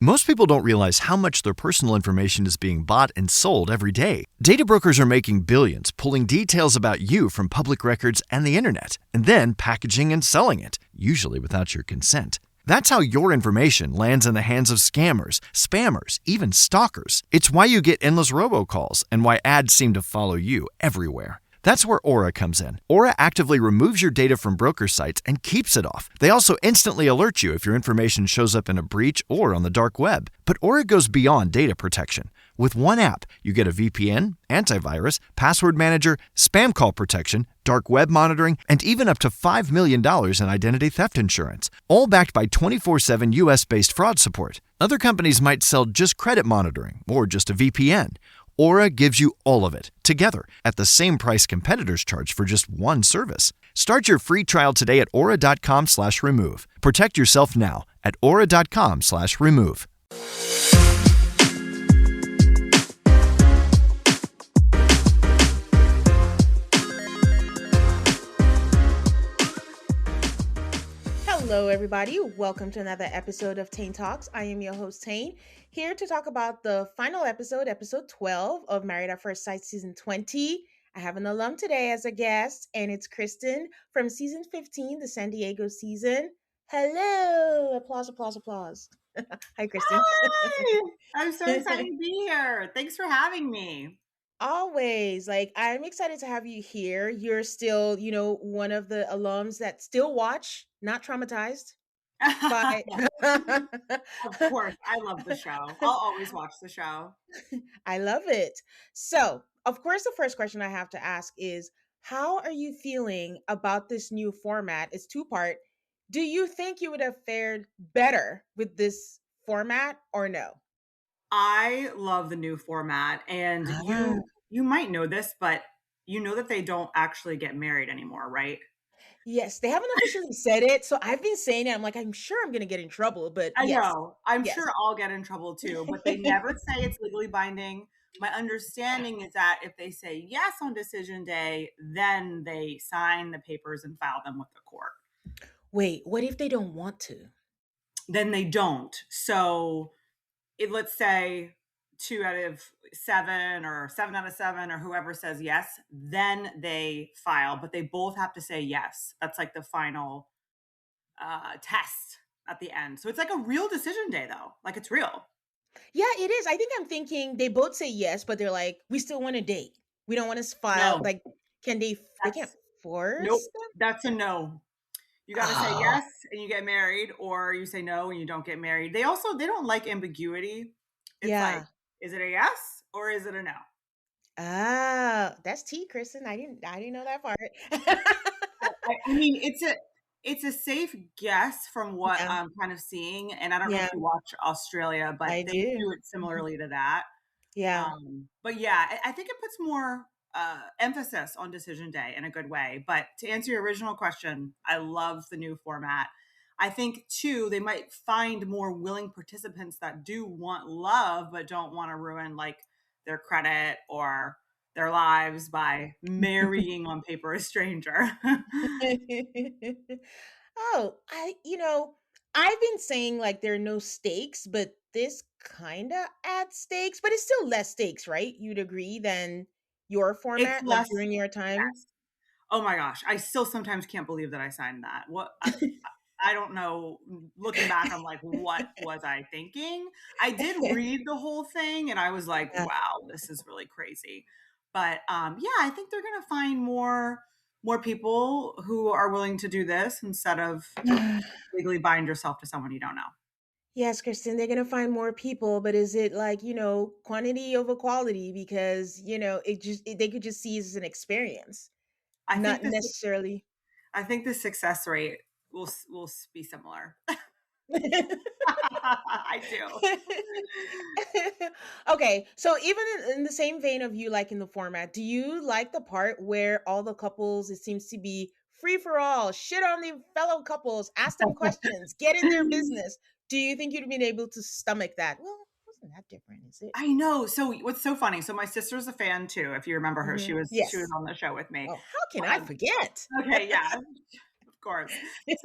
Most people don't realize how much their personal information is being bought and sold every day. Data brokers are making billions pulling details about you from public records and the internet, and then packaging and selling it, usually without your consent. That's how your information lands in the hands of scammers, spammers, even stalkers. It's why you get endless robocalls and why ads seem to follow you everywhere. That's where Aura comes in. Aura actively removes your data from broker sites and keeps it off. They also instantly alert you if your information shows up in a breach or on the dark web. But Aura goes beyond data protection. With one app, you get a VPN, antivirus, password manager, spam call protection, dark web monitoring, and even up to $5 million in identity theft insurance. All backed by 24/7 US-based fraud support. Other companies might sell just credit monitoring or just a VPN. Aura gives you all of it, together, at the same price competitors charge for just one service. Start your free trial today at aura.com/remove. Protect yourself now at aura.com/remove. Hello, everybody. Welcome to another episode of Tane Talks. I am your host, Tane, here to talk about the final episode, episode 12 of Married at First Sight, season 20. I have an alum today as a guest, and it's Krysten from season 15, the San Diego season. Hello. Applause, applause, applause. Hi, Krysten. Hi! I'm so excited to be here. Thanks for having me. Always. I'm excited to have you here. You're still, one of the alums that still watch, not traumatized by Of course, I love the show. I'll always watch the show. I love it. So, of course, the first question I have to ask is, how are you feeling about this new format? It's two-part. Do you think you would have fared better with this format or no? I love the new format, and Ah. you might know this, but you know that they don't actually get married anymore, right? Yes, they haven't officially said it, so I've been saying it. I'm like, I'm sure I'm gonna get in trouble, but I yes, know. I'm yes. sure I'll get in trouble too, but they never say it's legally binding. My understanding is that if they say yes on decision day, then they sign the papers and file them with the court. Wait, what if they don't want to? Then they don't. So let's say 2 out of 7 or 7 out of 7 or whoever says yes, then they file, but they both have to say yes. That's like the final test at the end. So it's like a real decision day though. Like it's real. Yeah, it is. I think I'm thinking they both say yes, but they're like, we still want to date. We don't want to file. No, Like, they can't that's nope. force them? That's a no. You got to say Oh, yes and you get married, or you say no and you don't get married. They don't like ambiguity. It's like, yeah. is it a yes or is it a no? Ah, that's tea, Kristen. I didn't know that part. I mean, it's a safe guess from what Yeah, I'm kind of seeing, and I don't know if yeah, you watch Australia, but I they do. do it Mhm. similarly to that. Yeah. But yeah, I think it puts more emphasis on decision day in a good way. But to answer your original question, I love the new format. I think too, they might find more willing participants that do want love, but don't want to ruin like their credit or their lives by marrying on paper a stranger. Oh, I've been saying like there are no stakes, but this kind of adds stakes, but it's still less stakes, right? You'd agree than your It's format, like less, during your time. yes. Oh my gosh, I still sometimes can't believe that I signed that. I don't know. Looking back, I'm like, what was I thinking? I did read the whole thing and I was like, Yeah. wow, this is really crazy. But yeah, I think they're gonna find more people who are willing to do this instead of legally bind yourself to someone you don't know. Yes, Kristen, they're gonna find more people, but is it like, quantity over quality? Because, they could just see it as an experience, I not think this necessarily. I think the success rate will be similar. I do. Okay, so even in the same vein of you liking the format, do you like the part where all the couples, it seems to be free for all, shit on the fellow couples, ask them questions, get in their business? Do you think you'd been able to stomach that? Well, wasn't that different, is it? I know. So what's so funny? So my sister's a fan too. If you remember her, Hmm. she was Yes. on the show with me. Oh, how can I Um, forget? okay, yeah, of course.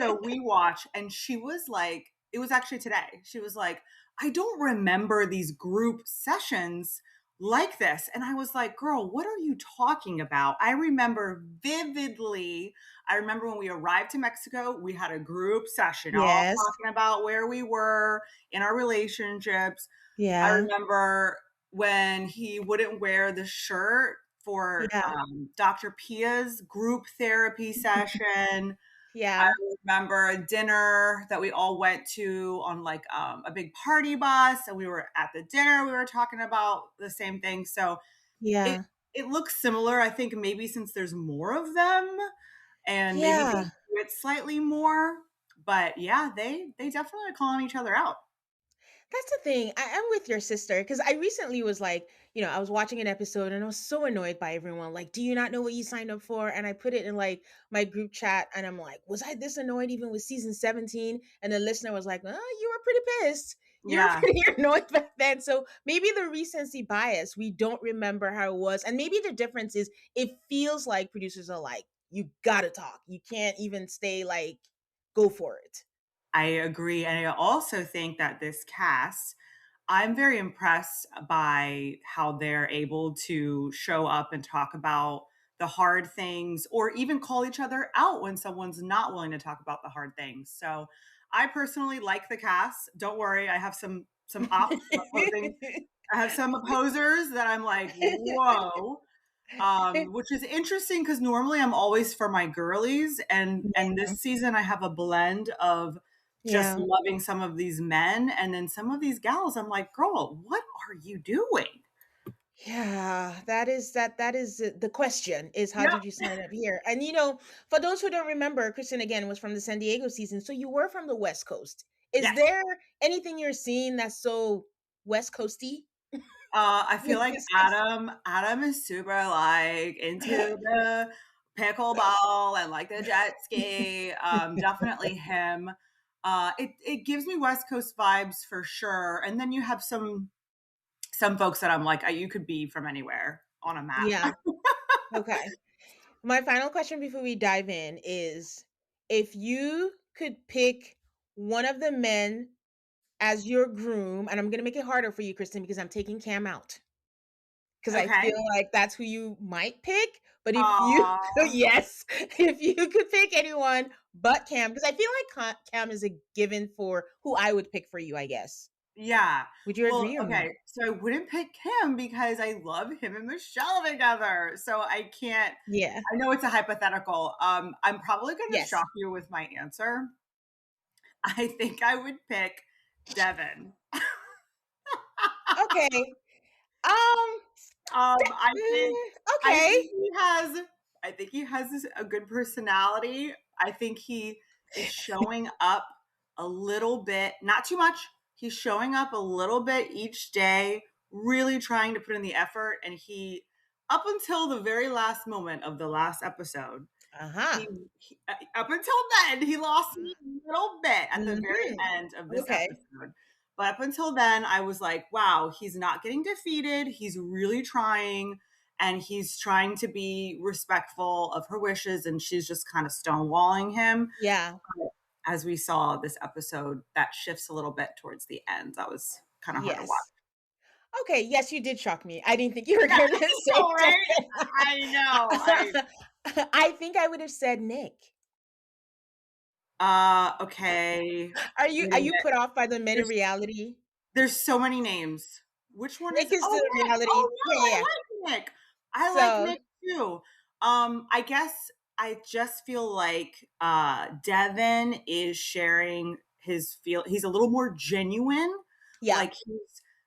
So we watch, and she was like, it was actually today. She was like, I don't remember these group sessions like this. And I was like, girl, what are you talking about? I remember vividly. I remember when we arrived to Mexico, we had a group session all Yes. talking about where we were in our relationships. I Yeah. remember when he wouldn't wear the shirt for Yeah. Dr. Pia's group therapy session. I Yeah. remember a dinner that we all went to on like a big party bus, and we were at the dinner. We were talking about the same thing, so it Yeah. it looks similar. I think maybe since there's more of them, and maybe they Yeah. do it slightly more. But yeah, they definitely are calling each other out. That's the thing. I'm with your sister because I recently was like, I was watching an episode and I was so annoyed by everyone. Like, do you not know what you signed up for? And I put it in like my group chat and I'm like, was I this annoyed even with season 17? And the listener was like, oh, you were pretty pissed. You were Yeah, pretty annoyed back then. So maybe the recency bias, we don't remember how it was. And maybe the difference is it feels like producers are like, you gotta talk. You can't even stay like, go for it. I agree, and I also think that this cast, I'm very impressed by how they're able to show up and talk about the hard things or even call each other out when someone's not willing to talk about the hard things. So I personally like the cast. Don't worry, I have some opposing I have some opposers that I'm like, whoa. Which is interesting because normally I'm always for my girlies, and this season I have a blend of just Yeah. loving some of these men, and then some of these gals. I'm like, girl, what are you doing? Yeah, that is the question is how Yep. did you sign up here? And for those who don't remember, Kristen again was from the San Diego season, so you were from the West Coast. Is Yes. there anything you're seeing that's so West Coasty I feel with like this cast? Adam is super like into the pickleball and like the jet ski. Definitely him. It gives me West Coast vibes for sure. And then you have some folks that I'm like, you could be from anywhere on a map. Yeah. Okay. My final question before we dive in is if you could pick one of the men as your groom, and I'm gonna make it harder for you, Kristen, because I'm taking Cam out. 'Cause I Okay. feel like that's who you might pick, but if you Aw. yes, if you could pick anyone but Cam, because I feel like Cam is a given for who I would pick for you, I guess. Yeah. Would you Well, agree or not? okay. So I wouldn't pick him because I love him and Michelle together. So I can't. Yeah. I know it's a hypothetical. I'm probably going to Yes. shock you with my answer. I think I would pick Devin. Okay. Um, I think I okay. think he has a good personality. I think he is showing up a little bit, not too much. He's showing up a little bit each day, really trying to put in the effort. And he, up until the very last moment of the last episode, Uh-huh. up until then, he lost me a little bit at the very Mhm. end of this Okay. episode. But up until then, I was like, wow, he's not getting defeated. He's really trying, and he's trying to be respectful of her wishes, and she's just kind of stonewalling him. Yeah. But as we saw this episode, that shifts a little bit towards the end. That was kind of hard to watch. Yes. Okay, yes, you did shock me. I didn't think you were Yeah, gonna I say know, right? I know. that. I think I would have said Nick. Okay. Are you Wait are a you minute. put off by the men in There's reality? There's so many names. Which one Nick is is Oh, the Nick. reality. Oh, Yeah, no, yeah, I yeah. like Nick. I like So, Nick too. I guess I just feel like Devin is sharing his he's a little more genuine. yeah, Like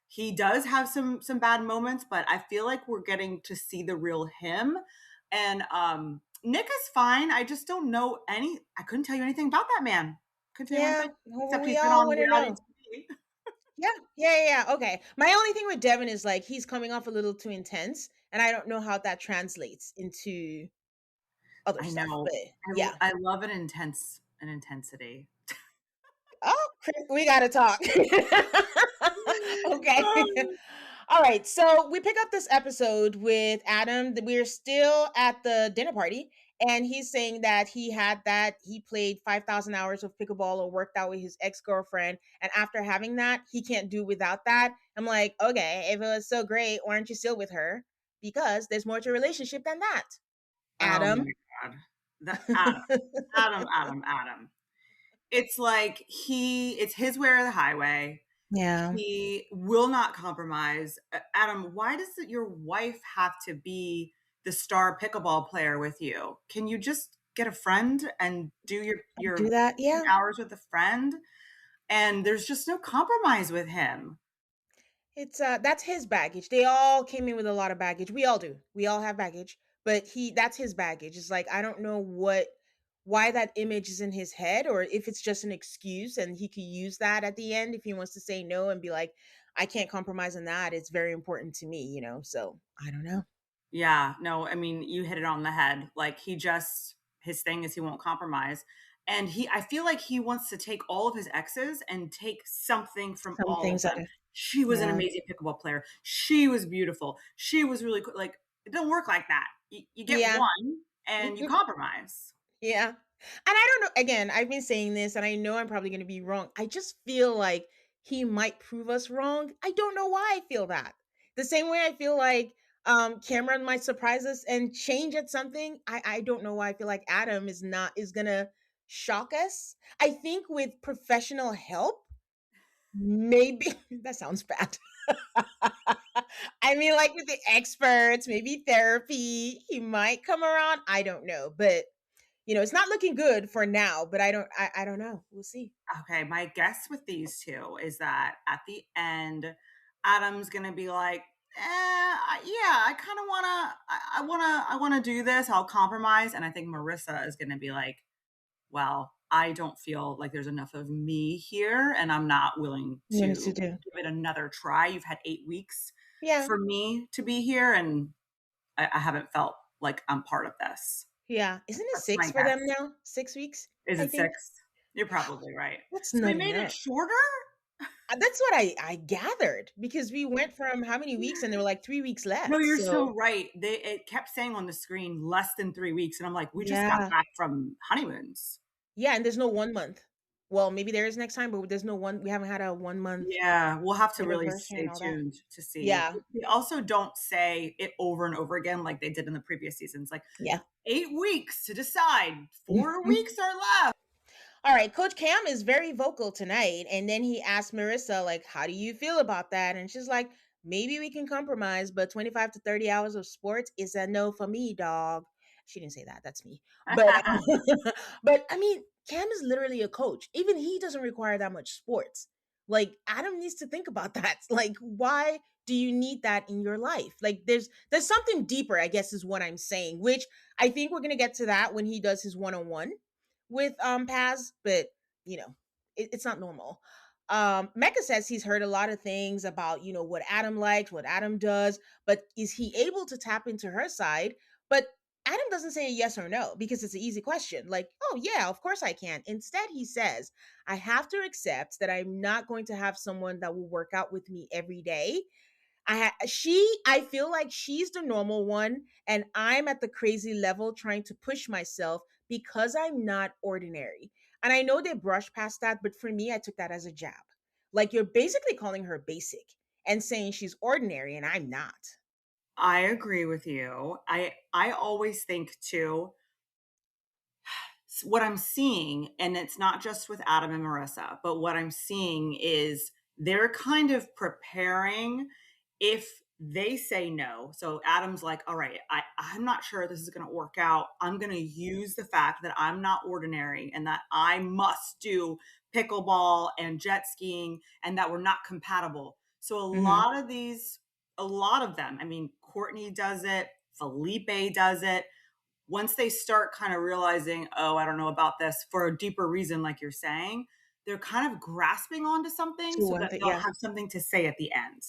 he does have some bad moments, but I feel like we're getting to see the real him. And Nick is fine. I just don't know I couldn't tell you anything about that man. Couldn't tell you one yeah. thing Well, except we he's been all on want to reality know. TV. Yeah, yeah, yeah, yeah. Okay. My only thing with Devin is like he's coming off a little too intense, and I don't know how that translates into other I stuff. know. But yeah. I love an intensity. Oh, we gotta talk. Okay. Um, All right. So we pick up this episode with Adam. We're still at the dinner party, And he's saying that he played 5,000 hours of pickleball or worked out with his ex-girlfriend. And after having that, he can't do without that. I'm like, okay, if it was so great, why aren't you still with her? Because there's more to a relationship than that. Oh Adam. my God. The Adam. It's like it's his way or the highway. Yeah. He will not compromise. Adam, why does your wife have to be the star pickleball player with you? Can you just get a friend and do Do your that. Yeah. hours with a friend? And there's just no compromise with him. It's that's his baggage. They all came in with a lot of baggage. We all do. We all have baggage, but that's his baggage. It's like I don't know why that image is in his head or if it's just an excuse and he could use that at the end if he wants to say no and be like I can't compromise on that. It's very important to me, So, I don't know. Yeah, no, I mean, you hit it on the head. Like his thing is he won't compromise. And I feel like he wants to take all of his exes and take something from Some all of things that them. She was an yeah. amazing pickleball player. She was beautiful. She was really cool. Like, it doesn't work like that. You get Yeah. one and you compromise. Yeah. And I don't know. Again, I've been saying this and I know I'm probably going to be wrong. I just feel like he might prove us wrong. I don't know why I feel that. The same way I feel like Cameron might surprise us and change at something. I don't know why I feel like Adam is going to shock us. I think with professional help, maybe that sounds bad. I mean, like with the experts, maybe therapy, he might come around. I don't know, but it's not looking good for now, but I don't know. We'll see. Okay, my guess with these two is that at the end, Adam's gonna be like, yeah, I kind of wanna do this. I'll compromise, and I think Marissa is gonna be like, well, I don't feel like there's enough of me here, and I'm not willing What needs to to do? give it another try. You've had 8 weeks Yeah, for me to be here, and I haven't felt like I'm part of this. yeah. Isn't it That's my 6 for them guess. now? 6 weeks, Is I it think. 6? You're probably right. That's So we not made it enough. shorter? That's what I gathered because we went from how many weeks and there were like 3 weeks No, left. you're so So right. It kept saying on the screen less than 3 weeks, and I'm like, "We just got yeah, back from honeymoons." yeah, and there's no 1 month. Well, maybe there is next time, but there's no one. We haven't had a 1 month Yeah, we'll have to really anniversary and stay all that. tuned to see. Yeah, They also don't say it over and over again like they did in the previous seasons, like, yeah. 8 weeks to decide, 4 weeks are left. All right, Coach Cam is very vocal tonight. And then he asked Marissa, like, how do you feel about that? And she's like, maybe we can compromise, but 25 to 30 hours of sports is a no for me, dog. She didn't say that. That's me. But but I mean, Cam is literally a coach. Even he doesn't require that much sports. Like Adam needs to think about that. Like, why do you need that in your life? Like there's something deeper, I guess is what I'm saying, which I think we're gonna get to that when he does his one-on-one with Paz, but it's not normal. Mecca says he's heard a lot of things about what Adam likes, what Adam does, but is he able to tap into her side? But Adam doesn't say a yes or no because it's an easy question. Like, oh yeah, of course I can. Instead, he says, I have to accept that I'm not going to have someone that will work out with me every day. I feel like she's the normal one and I'm at the crazy level trying to push myself because I'm not ordinary. And I know they brush past that, but for me I took that as a jab. Like you're basically calling her basic and saying she's ordinary and I'm not. I agree with you. I always think too, what I'm seeing, and it's not just with Adam and Marissa, but what I'm seeing is they're kind of preparing if they say no. So Adam's like, all right, I'm not sure this is going to work out. I'm going to use the fact that I'm not ordinary and that I must do pickleball and jet skiing and that we're not compatible. So Mhm. a lot of them, I mean, Courtney does it, Felipe does it, once they start kind of realizing, oh, I don't know about this for a deeper reason, like you're saying, they're kind of grasping onto something To so one that thing, they'll yeah. have something to say at the end.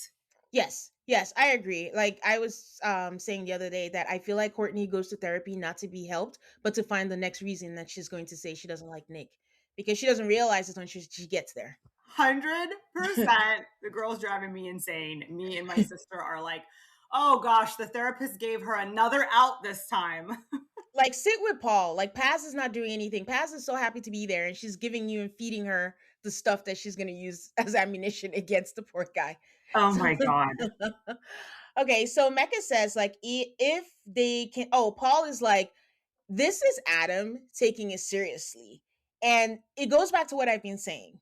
Yes. Yes, I agree. Like I was saying the other day that I feel like Courtney goes to therapy not to be helped, but to find the next reason that she's going to say she doesn't like Nick because she doesn't realize it when she gets there. 100%. The girl's driving me insane. Me and my sister are like, oh gosh, the therapist gave her another out this time. Like, sit with Paul. Like, Paz is not doing anything. Paz is so happy to be there, and she's giving you and feeding her the stuff that she's going to use as ammunition against the poor guy. Oh So, my God. okay, so Mecca says, like, if they can, oh, Paul is like, this is Adam taking it seriously. And it goes back to what I've been saying.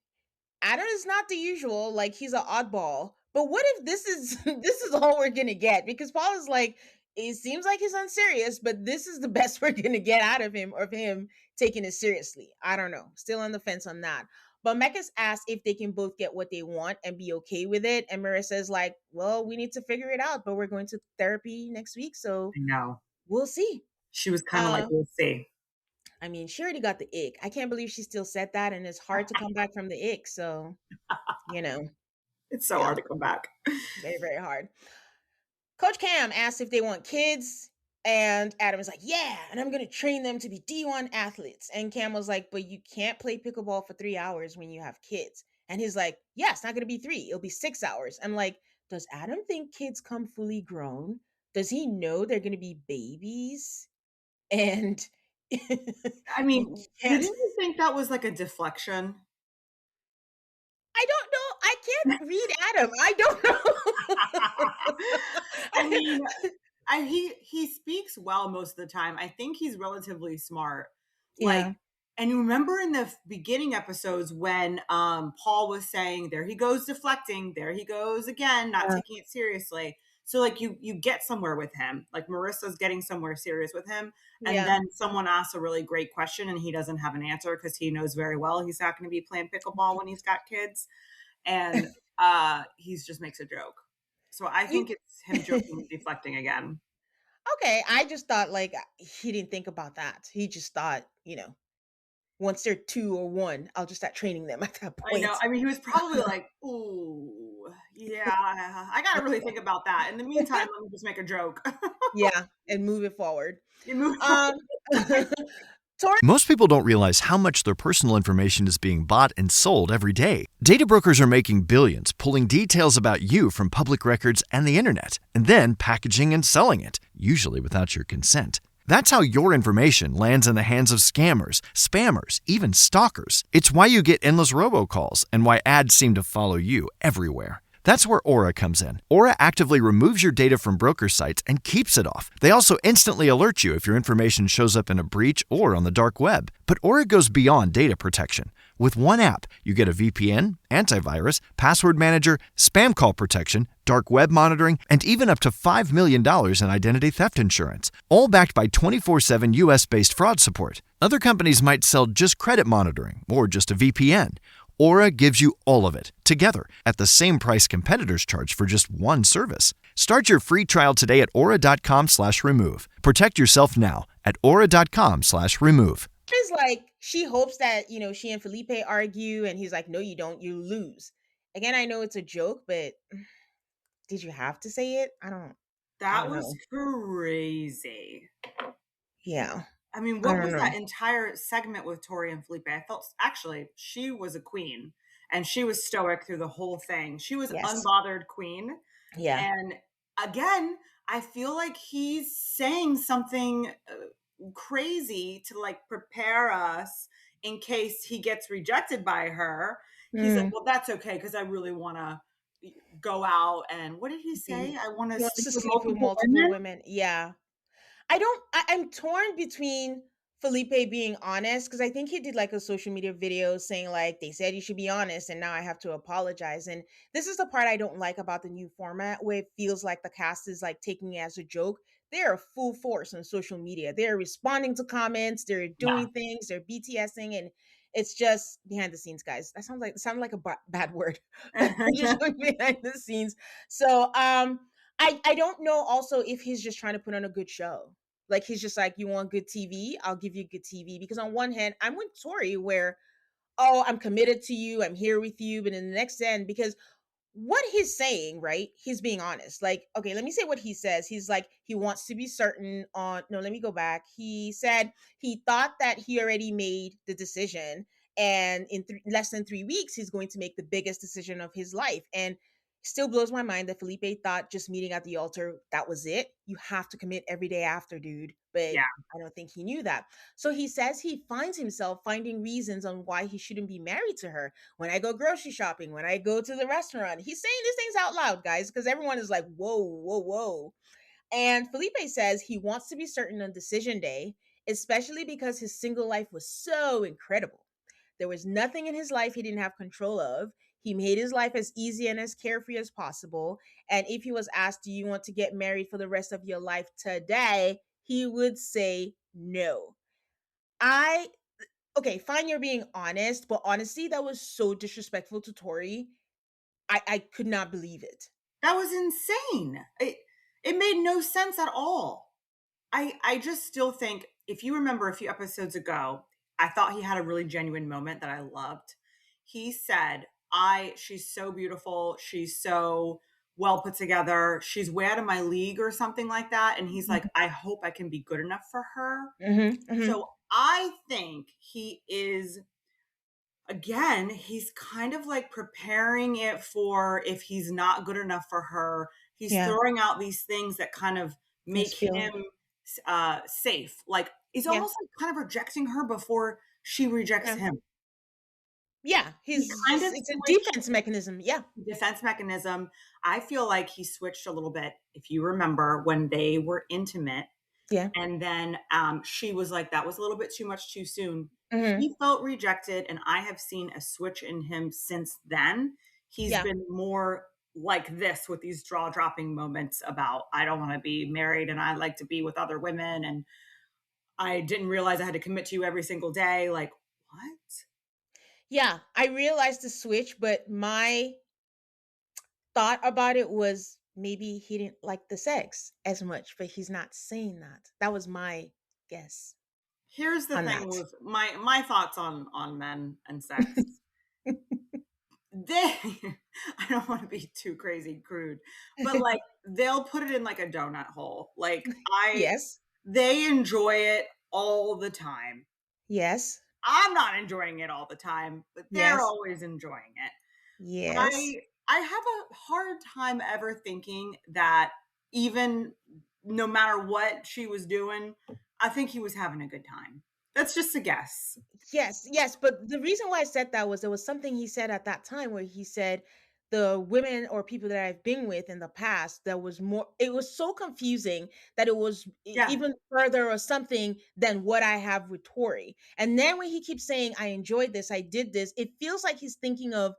Adam is not the usual, like he's an oddball. But what if this is this is all we're gonna get? Because Paul is like, it seems like he's unserious, but this is the best we're gonna get out of him, or of him taking it seriously. I don't know. Still on the fence on that. But Mecca's asked if they can both get what they want and be okay with it. And Marissa's like, well, we need to figure it out, but we're going to therapy next week, so I know. we'll see. She was kind of like, Uh, we'll see. I mean, she already got the ick. I can't believe she still said that, and it's hard to come back from the ick. So, you know, It's so yeah, hard to come back. very, very hard. Coach Cam asked if they want kids, and Adam was like, yeah, and I'm going to train them to be D1 athletes. And Cam was like, but you can't play pickleball for 3 hours when you have kids. And he's like, yeah, it's not going to be 3, it'll be 6 hours. I'm like, does Adam think kids come fully grown? Does he know they're going to be babies? And I mean, you didn't can't. you think that was like a deflection? I don't know. I can't read Adam. I don't I mean, know. he speaks well most of the time. I think he's relatively smart. Like, Yeah. and you remember in the beginning episodes when Paul was saying, there he goes deflecting, there he goes again, not Yeah. taking it seriously. So like you get somewhere with him. Like Marissa's getting somewhere serious with him. And Yeah. then someone asks a really great question and he doesn't have an answer because he knows very well he's not going to be playing pickleball when he's got kids. And he's just makes a joke. So I You think it's him joking, deflecting again. okay, I just thought like he didn't think about that. He just thought, once they're 2 or 1, I'll just start training them at that I know. point. I mean, he was probably like, "Ooh, yeah, I got to really think about that." In the meantime, let me just make a joke. Yeah, and move it forward. You move Um Tori Most people don't realize how much their personal information is being bought and sold every day. Data brokers are making billions pulling details about you from public records and the internet, and then packaging and selling it, usually without your consent. That's how your information lands in the hands of scammers, spammers, even stalkers. It's why you get endless robocalls and why ads seem to follow you everywhere. That's where Aura comes in. Aura actively removes your data from broker sites and keeps it off. They also instantly alert you if your information shows up in a breach or on the dark web. But Aura goes beyond data protection. With one app, you get a VPN, antivirus, password manager, spam call protection, dark web monitoring, and even up to $5 million in identity theft insurance, all backed by 24/7 US-based fraud support. Other companies might sell just credit monitoring or just a VPN. Aura gives you all of it, together, at the same price competitors charge for just one service. Start your free trial today at aura.com/remove. Protect yourself now at aura.com/remove. is like, she hopes that, she and Felipe argue, and he's like, no, you don't, you lose. Again, I know it's a joke, but did you have to say it? I That don't was know. crazy. Yeah. I mean, I what don't was know. that entire segment with Tori and Felipe? I felt actually she was a queen and she was stoic through the whole thing. She was Yes. unbothered queen. Yeah. And again, I feel like he's saying something crazy to like prepare us in case he gets rejected by her. He's like, Mm. well, that's okay because I really want to go out and what did he say? He I want to wants sleep to with sleep with multiple multiple women. women. Yeah. I'm torn between Felipe being honest, because I think he did like a social media video saying like, they said you should be honest and now I have to apologize. And this is the part I don't like about the new format, where it feels like the cast is like taking it as a joke. They're full force on social media. They're responding to comments, they're Yeah. doing things, they're BTSing, and it's just behind the scenes, guys. That sounded like a bad word, but they're just doing behind the scenes. So I don't know also if he's just trying to put on a good show. Like, he's just like, you want good TV? I'll give you good TV. Because on one hand, I'm with Tori, where, oh, I'm committed to you, I'm here with you. But in the next end, because what he's saying, right? He's being honest. Like, okay, let me say what he says. He's like, he wants to be certain on, no, let me go back. He said he thought that he already made the decision. And in less than 3 weeks, he's going to make the biggest decision of his life. And Still blows my mind that Felipe thought just meeting at the altar, that was it. You have to commit every day after, dude. But Yeah. I don't think he knew that. So he says he finds himself finding reasons on why he shouldn't be married to her. When I go grocery shopping, when I go to the restaurant, he's saying these things out loud, guys, because everyone is like, whoa, whoa, whoa. And Felipe says he wants to be certain on decision day, especially because his single life was so incredible. There was nothing in his life he didn't have control of. He made his life as easy and as carefree as possible. And if he was asked, do you want to get married for the rest of your life today? He would say no. I, okay, fine, you're being honest, but honestly, that was so disrespectful to Tori. I could not believe it. That was insane. It made no sense at all. I just still think, if you remember a few episodes ago, I thought he had a really genuine moment that I loved. He said, she's so beautiful. She's so well put together. She's way out of my league or something like that. And he's like, I hope I can be good enough for her. So I think he is, again, he's kind of like preparing it for if he's not good enough for her. He's throwing out these things that kind of make him safe. Like he's almost like kind of rejecting her before she rejects him. Yeah, He kind of it's a defense mechanism. Yeah. Defense mechanism. I feel like he switched a little bit. If you remember when they were intimate, and then she was like, that was a little bit too much too soon. He felt rejected, and I have seen a switch in him since then. He's been more like this with these jaw-dropping moments about, I don't want to be married and I like to be with other women, and I didn't realize I had to commit to you every single day. Like, what? Yeah, I realized the switch, but my thought about it was maybe he didn't like the sex as much, but he's not saying that. That was my guess. Here's the thing with my thoughts on men and sex. I don't want to be too crazy crude, but like they'll put it in like a donut hole. Like they enjoy it all the time. Yes. I'm not enjoying it all the time, but they're always enjoying it. Yes. I have a hard time ever thinking that even no matter what she was doing, I think he was having a good time. That's just a guess. Yes. But the reason why I said that was there was something he said at that time where he said the women or people that I've been with in the past, that was more, it was so confusing that it was even further or something than what I have with Tori. And then when he keeps saying, I enjoyed this, I did this, it feels like he's thinking of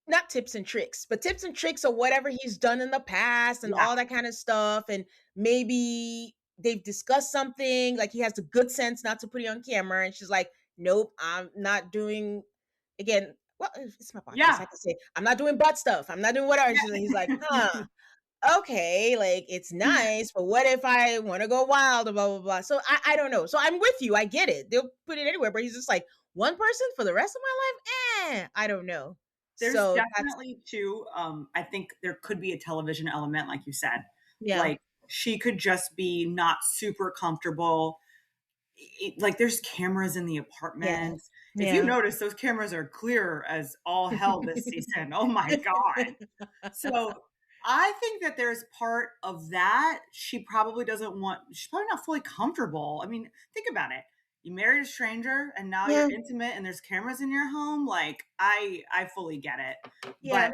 not tips and tricks, but tips and tricks of whatever he's done in the past and all that kind of stuff. And maybe they've discussed something, like he has the good sense not to put it on camera. And she's like, nope, I'm not doing, again, well, it's my podcast. I can say, I'm not doing butt stuff. I'm not doing whatever. He's like, okay, like it's nice, but what if I want to go wild, blah, blah, blah. So I don't know. So I'm with you. I get it. They'll put it anywhere, but he's just like, one person for the rest of my life? I don't know. There's definitely too, I think there could be a television element, like you said. Like she could just be not super comfortable. Like there's cameras in the apartment. If you notice, those cameras are clear as all hell this season. Oh my God. So I think that there's part of that. She's probably not fully comfortable. I mean, think about it. You married a stranger and now you're intimate and there's cameras in your home. Like I fully get it. But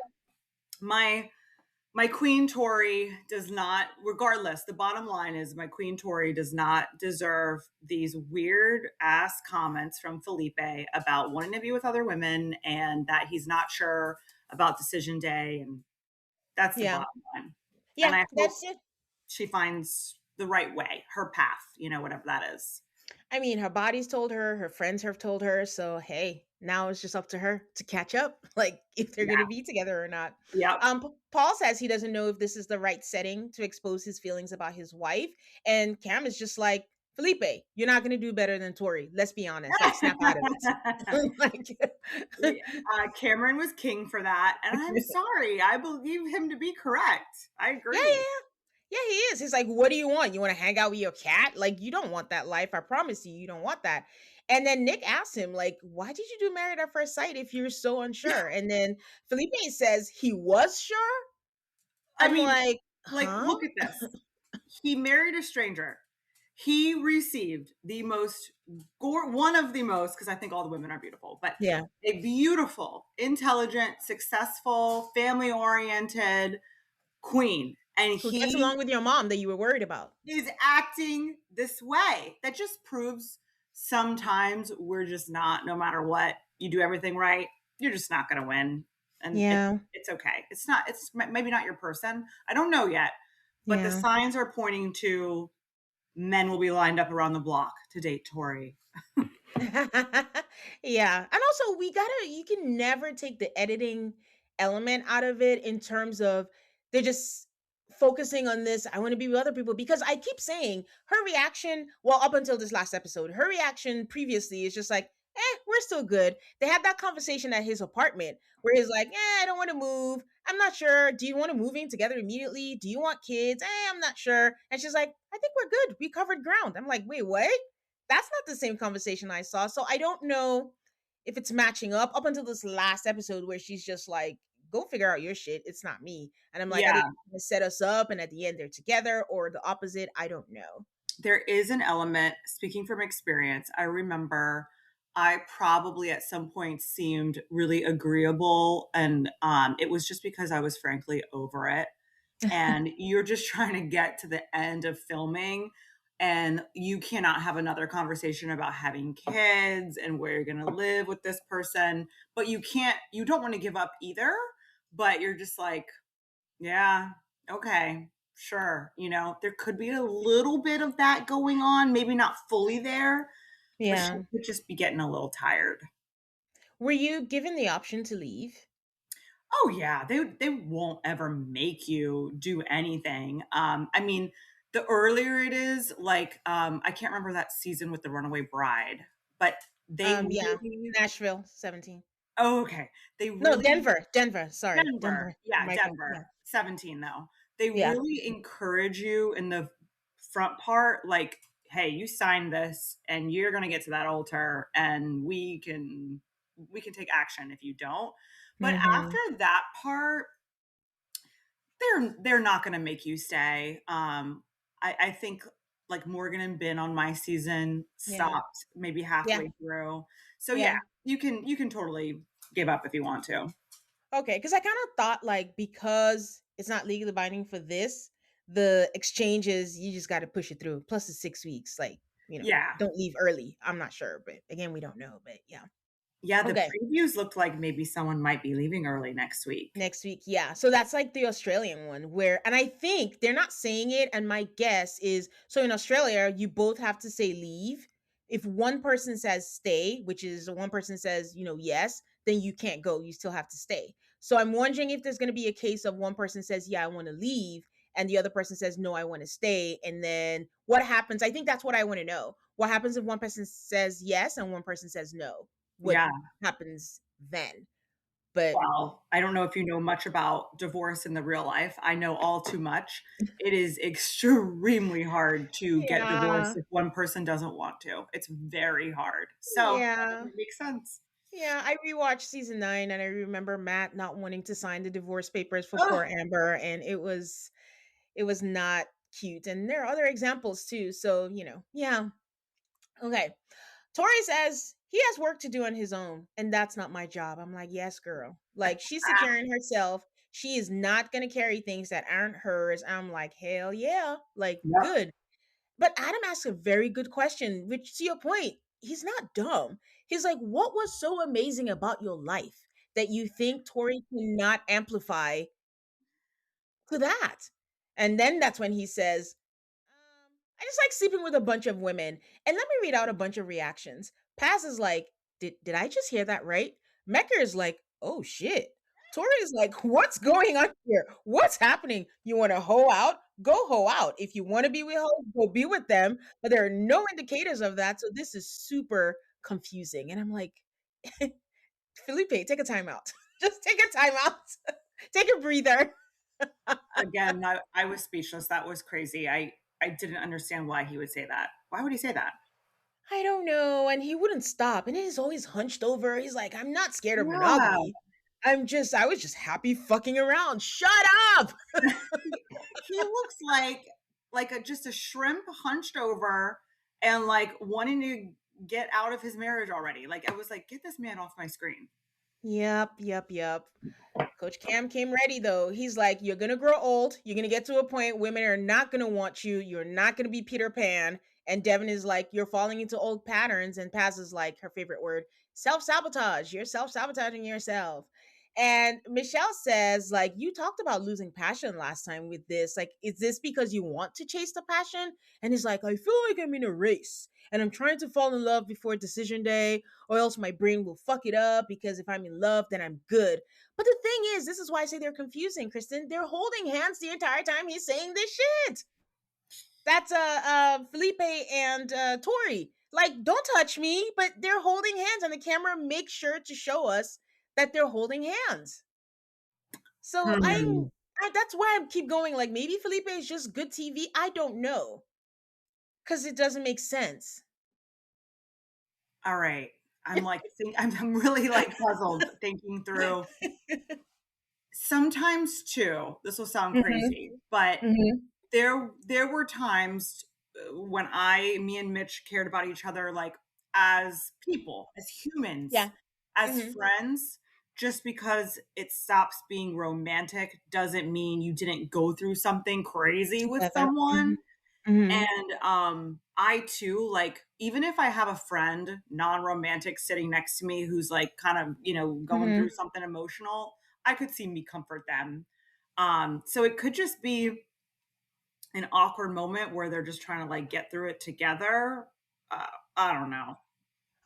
my Queen Tori does not, regardless, the bottom line is my Queen Tori does not deserve these weird ass comments from Felipe about wanting to be with other women and that he's not sure about decision day. And that's the bottom line. Yeah, and I hope that's it. she finds the right way, her path, whatever that is. I mean, her body's told her, her friends have told her. So, hey, now it's just up to her to catch up, like if they're going to be together or not. Yeah. Paul says he doesn't know if this is the right setting to expose his feelings about his wife. And Cam is just like, Felipe, you're not going to do better than Tori. Let's be honest. Like, snap out of it. Cameron was king for that. And I'm sorry. I believe him to be correct. I agree. Yeah. Yeah, he is. He's like, what do you want? You want to hang out with your cat? Like, you don't want that life. I promise you, you don't want that. And then Nick asks him, like, why did you do Married at First Sight if you're so unsure? And then Felipe says he was sure. I I'm mean, like, like, huh? look at this. He married a stranger. He received the most one of the most, because I think all the women are beautiful, but Yeah. a beautiful, intelligent, successful, family oriented queen. And Who gets he along with your mom that you were worried about? is acting this way. That just proves sometimes we're just not, no matter what, you do everything right, you're just not going to win. And Yeah. it's okay. It's not, it's maybe not your person. I don't know yet, but the Yeah. signs are pointing to men will be lined up around the block to date Tori. Yeah. And also you can never take the editing element out of it in terms of they're just focusing on this. I want to be with other people because I keep saying her reaction, well, up until this last episode, her reaction previously is just like, we're still good. They had that conversation at his apartment where he's like, I don't want to move. I'm not sure. Do you want to move in together immediately? Do you want kids? I'm not sure. And she's like, I think we're good. We covered ground. I'm like, wait, what? That's not the same conversation I saw. So I don't know if it's matching up until this last episode where she's just like, go figure out your shit. It's not me. And I'm like, are they Yeah, trying to set us up and at the end they're together or the opposite? I don't know. there is an element, speaking from experience, I remember I probably at some point seemed really agreeable. And it was just because I was frankly over it. And you're just trying to get to the end of filming and you cannot have another conversation about having kids and where you're going to live with this person, but you don't want to give up either, but you're just like, yeah, okay, sure. There could be a little bit of that going on, maybe not fully there, but she Yeah. could just be getting a little tired. Were you given the option to leave? Oh yeah, they won't ever make you do anything. I mean, the earlier it is, like I can't remember that season with the runaway bride, but they Yeah. really Nashville 17. oh, okay. They No, really Denver. Sorry. Denver. Denver. Yeah, Michael. Yeah. Denver. 17 though. They Yeah. really encourage you in the front part, like, hey, you signed this and you're gonna get to that altar and we can take action if you don't. But Mm-hmm. after that part, they're not gonna make you stay. I think like Morgan and Ben on my season Yeah. stopped maybe Yeah. halfway through. So yeah, Yeah. you can totally give up if you want to. Okay, because I kind of thought like because it's not legally binding for this, the exchanges you just got to push it through. Plus it's 6 weeks. Like Yeah. don't leave early. I'm not sure, but again, we don't know. But yeah, Yeah, the okay. previews looked like maybe someone might be leaving early next week. Next week, yeah. So that's like the Australian one where, and I think they're not saying it. And my guess is so in Australia, you both have to say leave. If one person says stay, which is one person says, yes, then you can't go. You still have to stay. So I'm wondering if there's going to be a case of one person says, yeah, I want to leave. And the other person says, no, I want to stay. And then what happens? I think that's what I want to know. What happens if one person says yes and one person says no? What Yeah. happens then? But Well, I don't know if you know much about divorce in the real life. I know all too much. It is extremely hard to get divorced yeah. if one person doesn't want to. It's very hard. So Yeah. it makes sense. Yeah, I rewatched season 9 and I remember Matt not wanting to sign the divorce papers for Oh, poor Amber and it was not cute. And there are other examples too. So, yeah. Okay. Tori says he has work to do on his own and that's not my job. I'm like, "Yes, girl." Like she's securing herself. She is not going to carry things that aren't hers. I'm like, "Hell yeah." Like, yep. good. But Adam asked a very good question, which to your point, he's not dumb. He's like, what was so amazing about your life that you think Tori cannot amplify to that? And then that's when he says, I just like sleeping with a bunch of women. And let me read out a bunch of reactions. Paz is like, did I just hear that right? Mecca is like, oh shit. Tori is like, what's going on here? What's happening? You want to hoe out? Go hoe out. If you want to be with hoes, go be with them. But there are no indicators of that. So this is super confusing. And I'm like, Felipe, take a time out. Just take a time out. Take a breather. again, I was speechless. That was crazy. I didn't understand why he would say that. Why would he say that? I don't know. And he wouldn't stop. And he's always hunched over. He's like, I'm not scared of Yeah. monogamy. I was just happy fucking around. Shut up. He looks like just a shrimp hunched over and like wanting to get out of his marriage already. Like I was like, get this man off my screen. Yep. Coach Cam came ready though. He's like, you're gonna grow old. You're gonna get to a point women are not gonna want you. You're not gonna be Peter Pan. And Devin is like, you're falling into old patterns. And Paz is like, her favorite word, self-sabotage. You're self-sabotaging yourself. And Michelle says, like, you talked about losing passion last time with this. Like, is this because you want to chase the passion? And he's like, I feel like I'm in a race and I'm trying to fall in love before decision day, or else my brain will fuck it up because if I'm in love, then I'm good. But the thing is, this is why I say they're confusing, Krysten. They're holding hands the entire time he's saying this shit. That's Felipe and Tori. Like, don't touch me, but they're holding hands, and the camera makes sure to show us that they're holding hands. So Hmm. that's why I keep going. Like, maybe Felipe is just good TV. I don't know, because it doesn't make sense. All right. I'm really like puzzled thinking through. Sometimes too, this will sound Hmm. crazy, but Hmm. there were times when me and Mitch cared about each other like as people, as humans, Yeah. as Hmm. friends. Just because it stops being romantic doesn't mean you didn't go through something crazy with Together. Hmm. someone. Hmm. And I too, like, even if I have a friend, non-romantic, sitting next to me who's like kind of, going through Hmm. something emotional, I could see me comfort them. So it could just be an awkward moment where they're just trying to like get through it together. I don't know.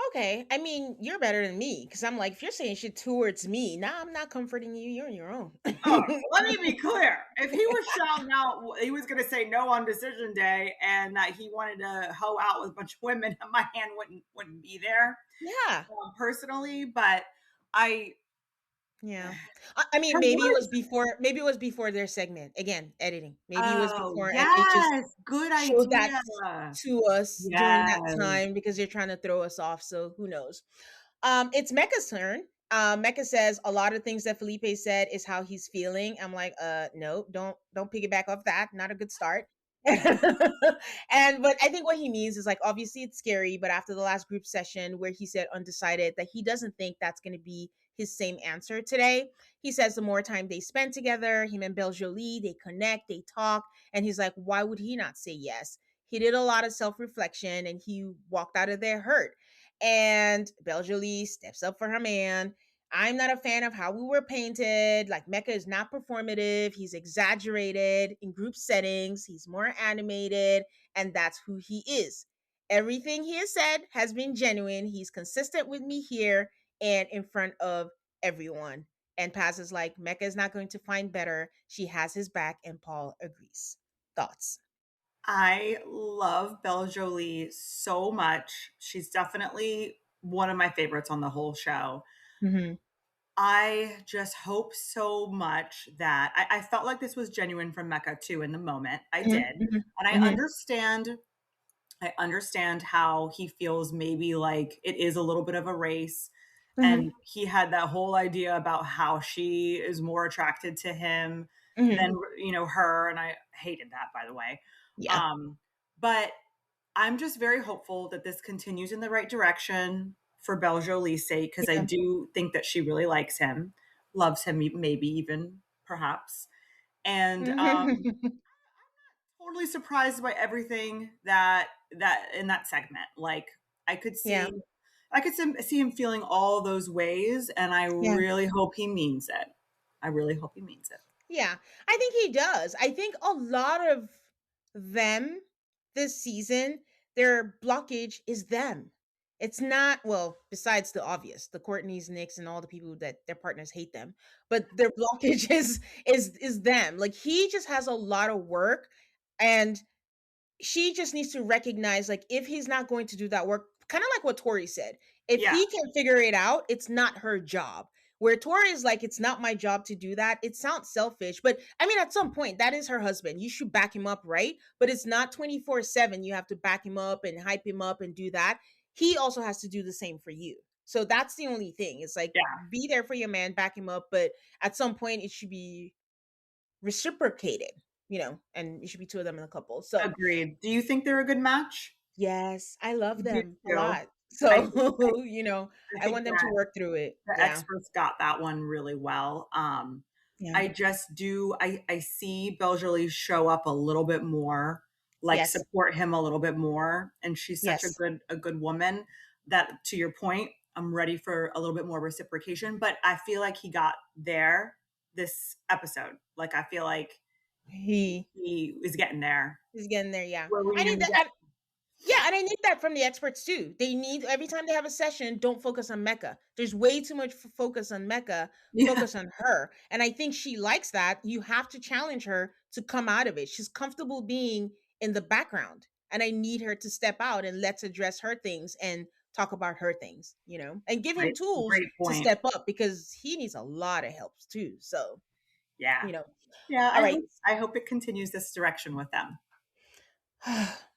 Okay. I mean, you're better than me because I'm like, if you're saying shit towards me, nah, I'm not comforting you. You're on your own. Oh, let me be clear. If he was shouting out, he was going to say no on decision day, and that he wanted to hoe out with a bunch of women, my hand wouldn't be there Yeah. personally. But I, Yeah. I mean, her words. maybe it was before their segment. Again, editing. Maybe it was Oh before and they just yes, good showed that idea. to us during that Yes, time because they're trying to throw us off. So who knows? It's Mecca's turn. Mecca says a lot of things that Felipe said is how he's feeling. I'm like, no, don't piggyback off that. Not a good start. And but I think what he means is like obviously it's scary, but after the last group session where he said undecided that he doesn't think that's going to be his same answer today. He says the more time they spend together, him and Belle Jolie, they connect, they talk, and he's like, why would he not say yes? He did a lot of self reflection and he walked out of there hurt. And Belle Jolie steps up for her man. I'm not a fan of how we were painted. Like Mecca is not performative. He's exaggerated in group settings. He's more animated, and that's who he is. Everything he has said has been genuine. He's consistent with me here and in front of everyone. And Paz is like, Mecca is not going to find better. She has his back, and Paul agrees. Thoughts? I love Bella Jolie so much. She's definitely one of my favorites on the whole show. Mm-hmm. I just hope so much that I felt like this was genuine from Mecca too in the moment. I Mm-hmm. did. And Mm-hmm. Mm-hmm. I understand how he feels maybe like it is a little bit of a race. Mm-hmm. And he had that whole idea about how she is more attracted to him Mm-hmm. than, her. And I hated that, by the way. Yeah. Um, but I'm just very hopeful that this continues in the right direction for Belle Jolie's sake, because I Yeah. do think that she really likes him, loves him, maybe even perhaps. And totally surprised by everything that in that segment. Like I could Yeah. see, see him feeling all those ways, and I Yeah. really hope he means it. I really hope he means it. Yeah, I think he does. I think a lot of them this season, their blockage is them. It's not, well, besides the obvious, the Courtneys, Nicks, and all the people that their partners hate them, but their blockage is them. Like he just has a lot of work, and she just needs to recognize like if he's not going to do that work, kind of like what Tori said, if Yeah. he can figure it out, it's not her job. Where Tori is like, it's not my job to do that. It sounds selfish, but I mean, at some point, that is her husband. You should back him up, right? But it's not 24/7. You have to back him up and hype him up and do that. He also has to do the same for you. So that's the only thing. It's like, Yeah, be there for your man, back him up, but at some point, it should be reciprocated, and it should be two of them in a couple. So agreed. Do you think they're a good match? yes, I I love do them a too. lot. I So, think I I think want them to that work through it. the Yeah. experts got that one really well. Yeah. I just do. I see Beljolie show up a little bit more, like Yes. support him a little bit more, and she's such Yes. a good woman that, to your point, I'm ready for a little bit more reciprocation. But I feel like he got there this episode. Like I feel like He he is getting there. is getting there. Yeah. Where were I you need gonna that. get? Yeah, and I need that from the experts too. They need every time they have a session, don't focus on Mecca. There's way too much focus on Mecca, Yeah, focus on her. And I think she likes that. You have to challenge her to come out of it. She's comfortable being in the background. And I need her to step out and let's address her things and talk about her things, and give him tools great to point. step up because he needs a lot of help too. So, Yeah, you know, yeah. all right. I hope it continues this direction with them.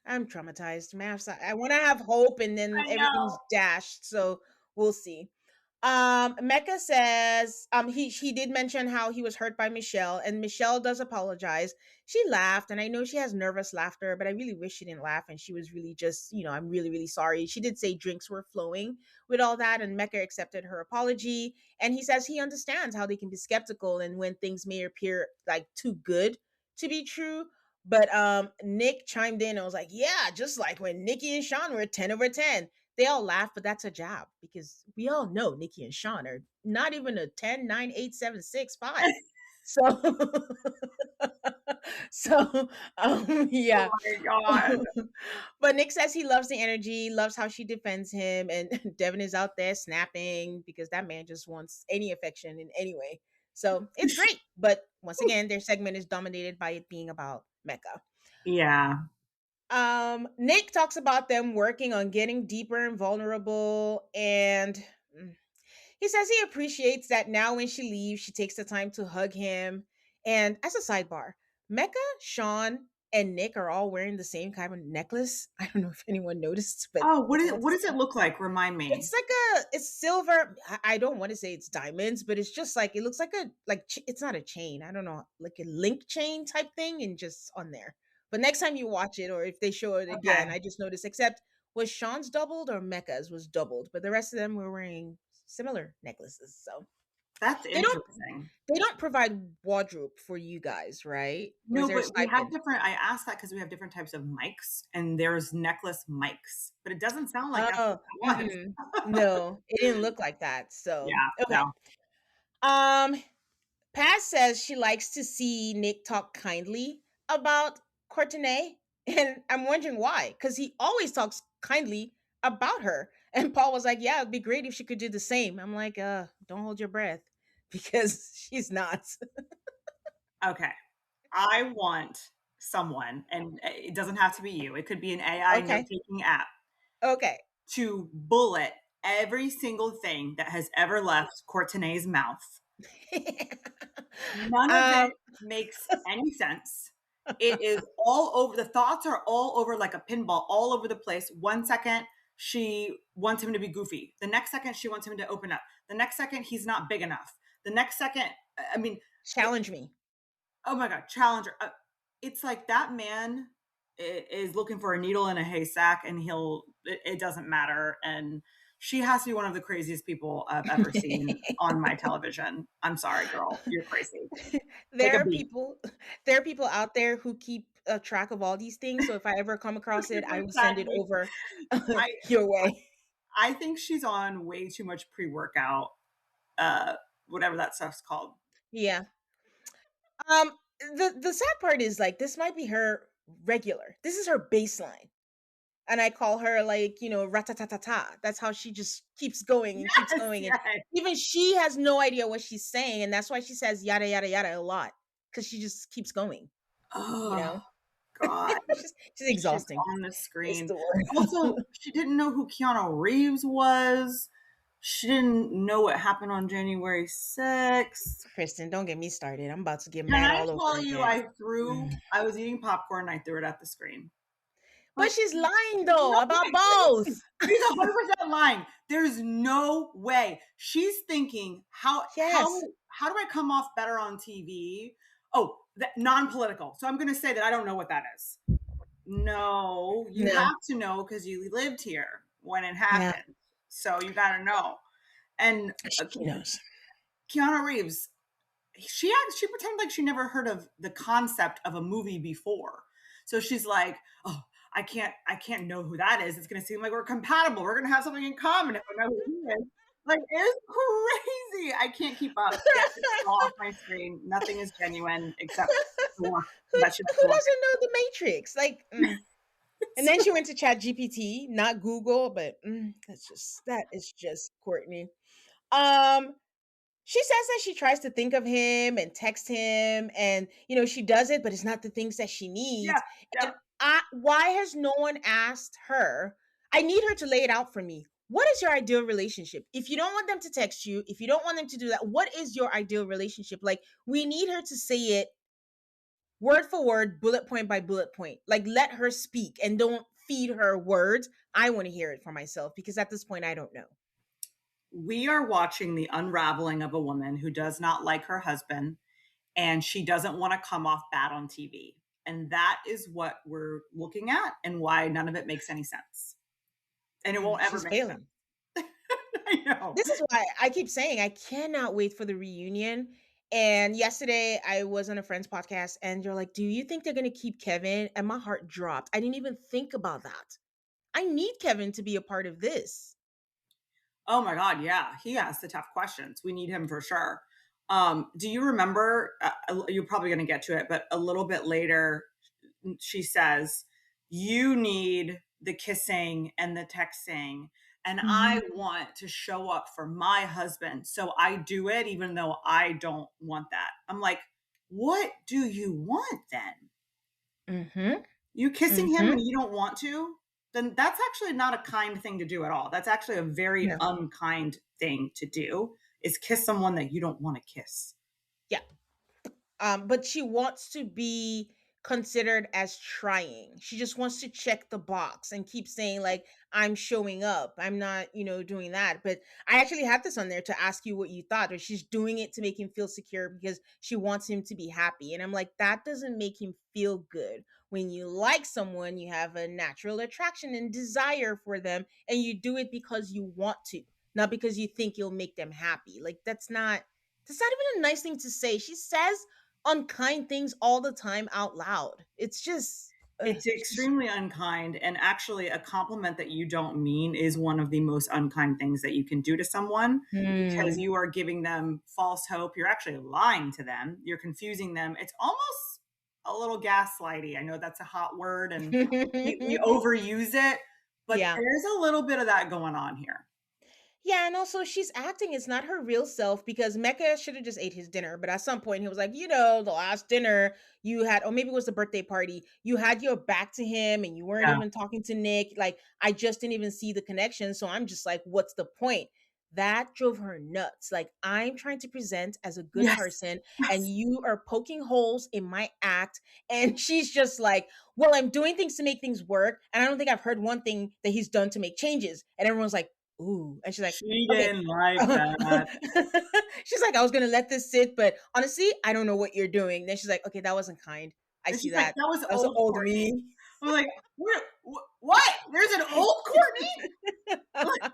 I'm traumatized, MAFS. I want to have hope, and then I know. everything's dashed. So we'll see. Mecca says he did mention how he was hurt by Michelle, and Michelle does apologize. She laughed, and I know she has nervous laughter, but I really wish she didn't laugh, and she was really just, I'm really, really sorry. She did say drinks were flowing with all that, and Mecca accepted her apology, and he says he understands how they can be skeptical and when things may appear like too good to be true. But Nick chimed in and was like, yeah, just like when Nikki and Sean were 10 over 10. They all laugh, but that's a job because we all know Nikki and Sean are not even a 10, 9, 8, 7, 6, 5. So, so Oh yeah. my god. But Nick says he loves the energy, loves how she defends him, and Devin is out there snapping because that man just wants any affection in any way. So it's great. But once again, their segment is dominated by it being about Mecca. Yeah. Nick talks about them working on getting deeper and vulnerable, and he says he appreciates that now when she leaves, she takes the time to hug him. And as a sidebar, Mecca, Sean, and Nick are all wearing the same kind of necklace. I don't know if anyone noticed, but Oh, it's all the what does it same. look like? Remind me. It's like it's silver. I don't want to say it's diamonds, but it's just like it looks like it's not a chain. I don't know, like a link chain type thing, and just on there. But next time you watch it, or if they show it again, Okay. I just noticed. Except was Sean's doubled or Mecca's was doubled, but the rest of them were wearing similar necklaces. So That's they don't interesting. they don't provide wardrobe for you guys, right? Or is No, there a but we have stipend? different I asked that because we have different types of mics, and there's necklace mics, but it doesn't sound like that's Oh, what that was. no, it didn't look like that. So Yeah, okay. no. Um, Paz says she likes to see Nick talk kindly about Courtenay, and I'm wondering why, because he always talks kindly about her. And Paul was like, "Yeah, it'd be great if she could do the same." I'm like, don't hold your breath, because she's not." Okay. I want someone, and it doesn't have to be you, it could be an AI Okay, note-taking app, okay. to bullet every single thing that has ever left Courtenay's mouth. None of um, it makes any sense. It is all over. The thoughts are all over like a pinball, all over the place. One second, she wants him to be goofy. The next second, she wants him to open up. The next second, he's not big enough. The next second, I mean, it, challenge me. oh my God, challenger. It's like that man is looking for a needle in a haystack, and it doesn't matter. And she has to be one of the craziest people I've ever seen on my television. I'm sorry, girl. You're crazy. Take there a are beat. people there are people out there who keep track of all these things, so if I ever come across it, I will send it Exactly. over I your way. I think she's on way too much pre-workout, uh, whatever that stuff's called. Yeah. um the sad part is like this might be her regular, this is her baseline, and I call her like, ratatatata. That's how she just keeps going and keeps Yes, going, and yes. even she has no idea what she's saying, and that's why she says yada yada yada a lot, because she just keeps going you Oh know God, she's she's exhausting, on the is screen. the word. Also, she didn't know who Keanu Reeves was. She didn't know what happened on January 6th. Krysten, don't get me started. I'm about to get Can mad I all over tell you, again. I was eating popcorn and I threw it at the screen. But Like, she's lying there's though no about way. both. She's 100% lying. There's no way. She's thinking, Yes. how do I come off better on TV? Oh, non-political. So I'm going to say that I don't know what that is. No, you No. have to know because you lived here when it Yeah. happened. So you got to know. And She knows. Keanu Reeves, she pretended like she never heard of the concept of a movie before. So she's like, "Oh, I can't know who that is. It's going to seem like we're compatible. We're going to have something in common if I know who he is." Like, it's crazy. I can't keep up. Get this off my screen. Nothing is genuine except that should Who doesn't know the Matrix? Like, and then she went to Chat GPT, not Google, but that is just Courtney. Um, she says that she tries to think of him and text him, and she does it, but it's not the things that she Yeah, needs. yeah. And why has no one asked her? I need her to lay it out for me. What is your ideal relationship? If you don't want them to text you, if you don't want them to do that, what is your ideal relationship? Like, we need her to say it word for word, bullet point by bullet point. Like, let her speak and don't feed her words. I want to hear it for myself because at this point, I don't know. We are watching the unraveling of a woman who does not like her husband and she doesn't want to come off bad on TV. And that is what we're looking at and why none of it makes any sense. And it won't ever She's make failing. sense. I know. This is why I keep saying I cannot wait for the reunion. And yesterday I was on a friend's podcast and you're like, do you think they're going to keep Kevin? And my heart dropped. I didn't even think about that. I need Kevin to be a part of this. Oh my God. Yeah. He asks the tough questions. We need him for sure. Do you remember, you're probably going to get to it, but a little bit later, she says, you need the kissing and the texting. And I want to show up for my husband. So I do it, even though I don't want that. I'm like, what do you want then? Mm-hmm. You kissing him and you don't want to? Then that's actually not a kind thing to do at all. That's actually a very No. unkind thing to do, is kiss someone that you don't want to kiss. Yeah. But she wants to be considered as trying. She just wants to check the box and keep saying like, I'm showing up. I'm not, doing that. But I actually had this on there to ask you what you thought. Or she's doing it to make him feel secure because she wants him to be happy. And I'm like, that doesn't make him feel good. When you like someone, you have a natural attraction and desire for them, and you do it because you want to, not because you think you'll make them happy. Like that's not even a nice thing to say. She says unkind things all the time out loud. It's just It's extremely unkind. And actually, a compliment that you don't mean is one of the most unkind things that you can do to someone, because you are giving them false hope. You're actually lying to them. You're confusing them. It's almost a little gaslighty. I know that's a hot word and we overuse it, but yeah. there's a little bit of that going on here. Yeah, and also she's acting. It's not her real self because Mecca should have just ate his dinner. But at some point, he was like, the last dinner you had, or maybe it was the birthday party, you had your back to him and you weren't even talking to Nick. Like, I just didn't even see the connection. So I'm just like, what's the point? That drove her nuts. Like, I'm trying to present as a good person and you are poking holes in my act. And she's just like, well, I'm doing things to make things work. And I don't think I've heard one thing that he's done to make changes. And everyone's like, ooh. And she's like, She okay. didn't like that. She's like, I was gonna let this sit, but honestly, I don't know what you're doing. Then she's like, okay, that wasn't kind. I And see she's like, that. that was That was old old Courtney. me. I'm like, what? There's an old Courtney? What?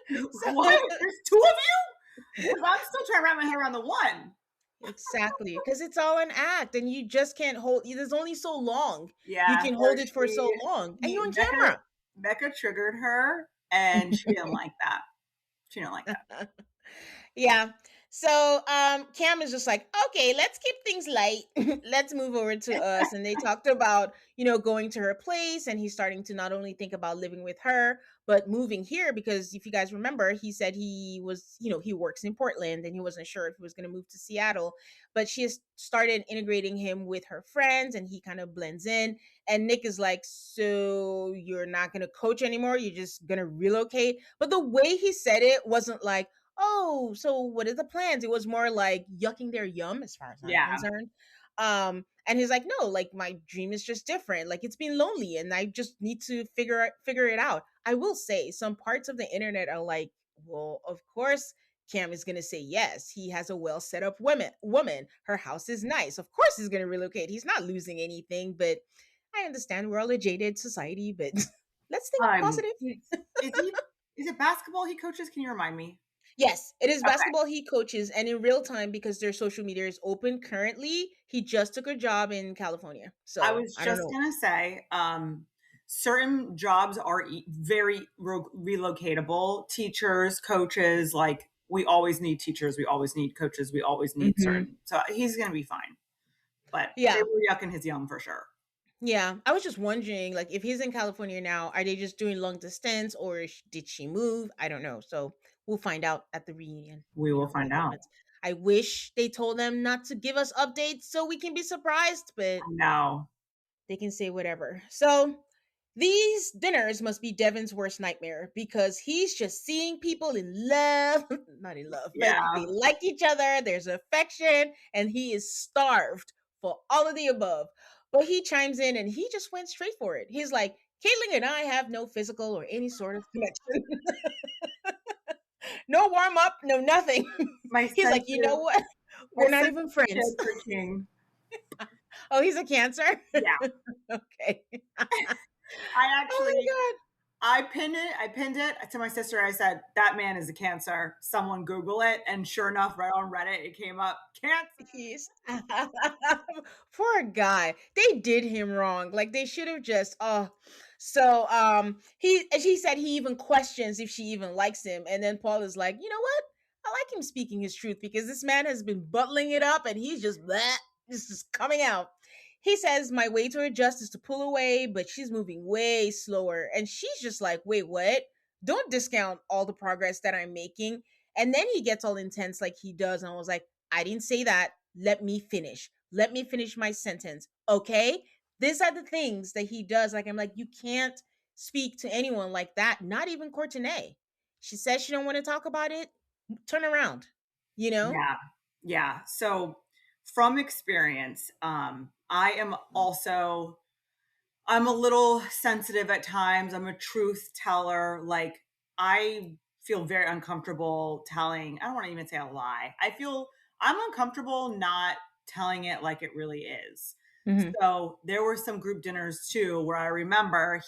There's two of you? I'm still trying to wrap my head around the one. Exactly, because it's all an act, and you just can't hold. There's only so long. Yeah, you can hold it for so long, and you're on camera. Becca triggered her, and she didn't like that. She didn't like that. Yeah. So Cam is just like, okay, let's keep things light. Let's move over to us. And they talked about, going to her place, and he's starting to not only think about living with her, But moving here, because if you guys remember, he said he was, he works in Portland and he wasn't sure if he was going to move to Seattle. But she has started integrating him with her friends and he kind of blends in. And Nick is like, so you're not going to coach anymore? You're just going to relocate? But the way he said it wasn't like, oh, so what are the plans? It was more like yucking their yum, as far as I'm Yeah. concerned. And he's like, no, like my dream is just different. Like it's been lonely and I just need to figure it out. I will say some parts of the internet are like, well, of course Cam is gonna say yes. He has a well set up woman. Her house is nice. Of course he's gonna relocate. He's not losing anything, but I understand we're all a jaded society, but let's think positive. Is it basketball he coaches? Can you remind me? Yes, it is Okay. basketball he coaches, and in real time, because their social media is open currently, he just took a job in California. I So was I don't just know. gonna say, certain jobs are very relocatable. Teachers, coaches, like we always need teachers, we always need coaches, we always need Hmm. certain. So he's gonna be fine. But they Yeah, were yucking his yum for sure. yeah. I was just wondering, like, if he's in California now, are they just doing long distance, or did she move? I don't know. So we'll find out at the reunion. We will What find out. happens. I wish they told them not to give us updates so we can be surprised, but No. they can say whatever. So these dinners must be Devin's worst nightmare because he's just seeing people in love, not in love, but they Yeah. like each other, there's affection, and he is starved for all of the above. But he chimes in and he just went straight for it. He's like, Caitlin and I have no physical or any sort of connection. No warm up, no nothing. My He's like, you know sensitive, what? my We're not even sensitive friends. kids are king. Oh, he's a Cancer? Yeah. Okay. I Oh actually my God. I pinned it. I pinned it to my sister. I said, that man is a Cancer. Someone Google it. And sure enough, right on Reddit, it came up, Cancer. He's poor guy. They did him wrong. Like they should have just so he said he even questions if she even likes him. And then Paul is like, you know what? I like him speaking his truth because this man has been bottling it up and he's just bleh, this is coming out. He says my way to adjust is to pull away, but she's moving way slower. And she's just like, wait, what? Don't discount all the progress that I'm making. And then he gets all intense like he does. And I was like, I didn't say that. Let me finish. Let me finish my sentence. Okay? These are the things that he does. Like, I'm like, you can't speak to anyone like that, not even Courtenay. She says she don't want to talk about it. Turn around, you know? Yeah. Yeah. So from experience, I am also, I'm a little sensitive at times. I'm a truth teller. Like I feel very uncomfortable telling, I don't want to even say a lie. I'm uncomfortable not telling it like it really is. Hmm. So there were some group dinners too where I remember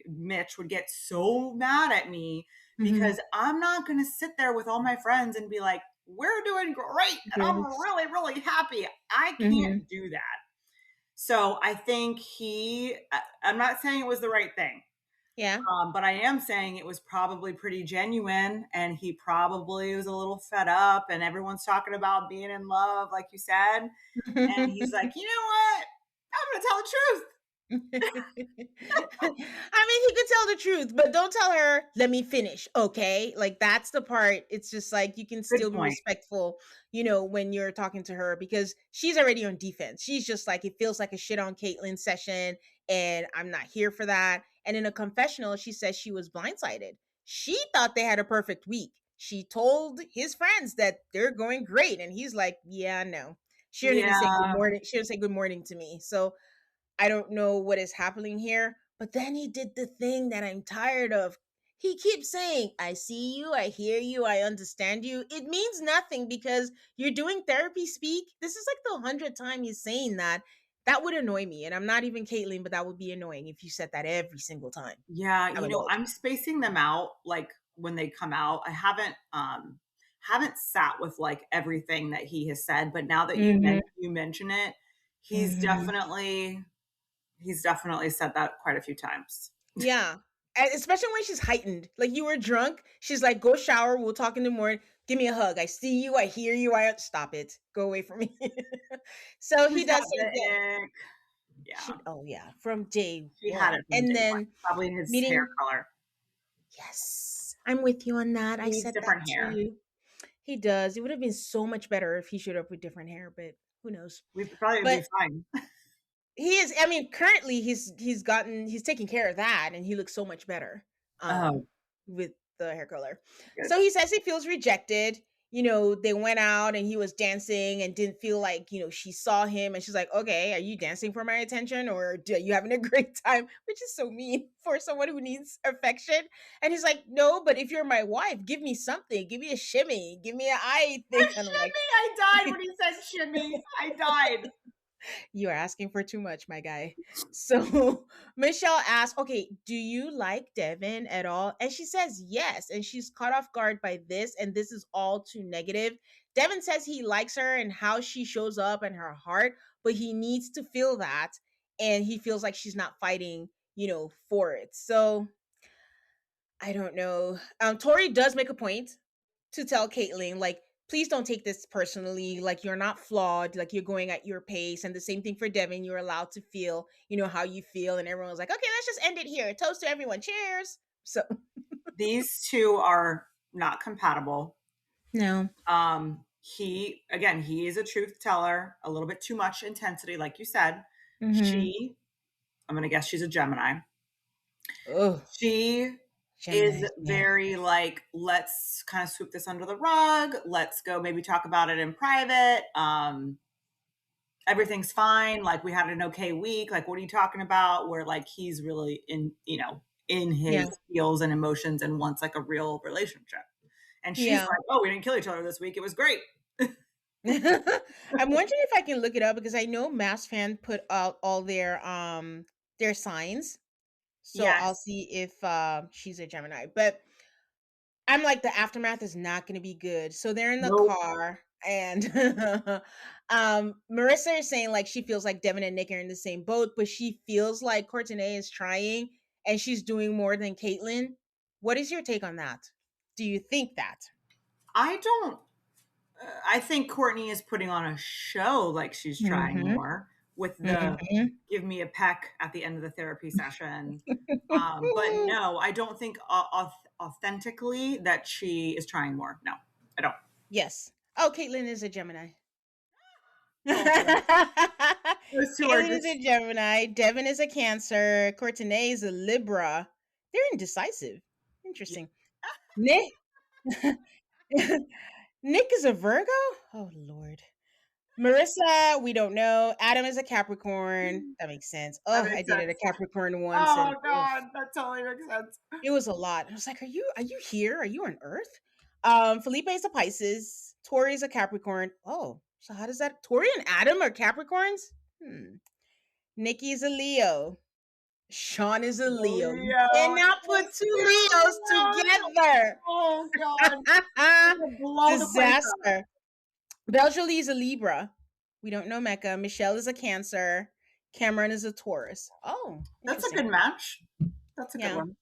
Mitch would get so mad at me Hmm. because I'm not going to sit there with all my friends and be like, we're doing great and I'm Yes. really, really happy. I Hmm. can't do that. So I think I'm not saying it was the right thing, Yeah. but I am saying it was probably pretty genuine and he probably was a little fed up and everyone's talking about being in love, like you said. And he's like, you know what? I'm going to tell the truth. I mean, he could tell the truth, but don't tell her, let me finish, okay? Like, that's the part. It's just like you can Good still be point. respectful, when you're talking to her because she's already on defense. She's just like, it feels like a shit on Caitlyn session, and I'm not here for that. And in a confessional, she says she was blindsided. She thought they had a perfect week. She told his friends that they're going great, and he's like, yeah, no. She didn't even say good Yeah. morning. She didn't say good morning to me. So I don't know what is happening here. But then he did the thing that I'm tired of. He keeps saying, I see you, I hear you, I understand you. It means nothing because you're doing therapy speak. This is like the 100th time he's saying that. That would annoy me. And I'm not even Caitlyn, but that would be annoying if you said that every single time. Yeah. I'm annoyed. I'm spacing them out like when they come out. I haven't sat with like everything that he has said, but now that Hmm. you mention it, he's Hmm. definitely he's definitely said that quite a few times. Yeah. And especially when she's heightened. Like you were drunk. She's like, go shower. We'll talk in the morning. Give me a hug. I see you. I hear you. Stop it. Go away from me. So he She's got does say, the yeah. ick. Yeah. Oh yeah, from day She had one. it from And day one, then probably his hair meeting, color. Yes, I'm with you on that. He I needs said that different hair. too. He does. It would have been so much better if he showed up with different hair, but who knows? We probably would be But fine. he is. I mean, currently he's taking care of that, and he looks so much better. Oh, With the hair color. good. So he says he feels rejected. They went out and he was dancing and didn't feel like, she saw him and she's like, okay, are you dancing for my attention or are you having a great time? Which is so mean for someone who needs affection. And he's like, no, but if you're my wife, give me something. Give me a shimmy. Give me an eye A thing. And I'm like, shimmy! I died when he said shimmy. I died. you are asking for too much, my guy. So Michelle asks, okay, do you like Devin at all? And she says yes. And she's caught off guard by this. And this is all too negative. Devin says he likes her and how she shows up and her heart, but he needs to feel that. And he feels like she's not fighting, for it. So I don't know. Tori does make a point to tell Caitlyn, like, please don't take this personally. Like, you're not flawed. Like, you're going at your pace. And the same thing for Devin. You're allowed to feel, how you feel. And everyone's like, okay, let's just end it here. Toast to everyone. Cheers. So, These two are not compatible. no. He is a truth teller, a little bit too much intensity, like you said. Mm-hmm. I'm going to guess she's a Gemini. Oh, She is Gemini. Yeah. very like, let's kind of sweep this under the rug. Let's go maybe talk about it in private. Everything's fine. Like, we had an okay week. Like, what are you talking about? Where like he's really in Yeah. his feels and emotions and wants like a real relationship. And she's Yeah. like, oh, we didn't kill each other this week. It was great. I'm wondering if I can look it up because I know MAFS fan put out all their signs. So Yes. I'll see if she's a Gemini. But I'm like, the aftermath is not going to be good. So they're in the Nope. car, and Marissa is saying like she feels like Devin and Nick are in the same boat, but she feels like Courtney is trying and she's doing more than Caitlyn. What is your take on that? Do you think that? I don't. I think Courtney is putting on a show like she's trying Mm-hmm. more with the Mm-hmm. give me a peck at the end of the therapy session. But no, I don't think authentically that she is trying more. No, I don't. Yes. Oh, Caitlyn is a Gemini. Oh, Caitlyn those two are is just a Gemini. Devin is a Cancer. Courtney is a Libra. They're indecisive. yeah. Interesting. Nick Nick is a Virgo? Oh Lord. Marissa, we don't know. Adam is a Capricorn. That makes sense. That Oh, I makes dated a sense. Capricorn once Oh and ugh, God, that totally makes sense. it was a lot. I was like, are you here? Are you on Earth? Felipe is a Pisces. Tori is a Capricorn. Oh, so how does that Tori and Adam are Capricorns? Nikki is a Leo. Sean is a Leo. You Leo, cannot put two Leos together. oh God, it'll blow the place up. Disaster. Belgely is a Libra. We don't know Mecca. Michelle is a Cancer. Cameron is a Taurus. Oh, That's a interesting. good match. That's a good Yeah. one.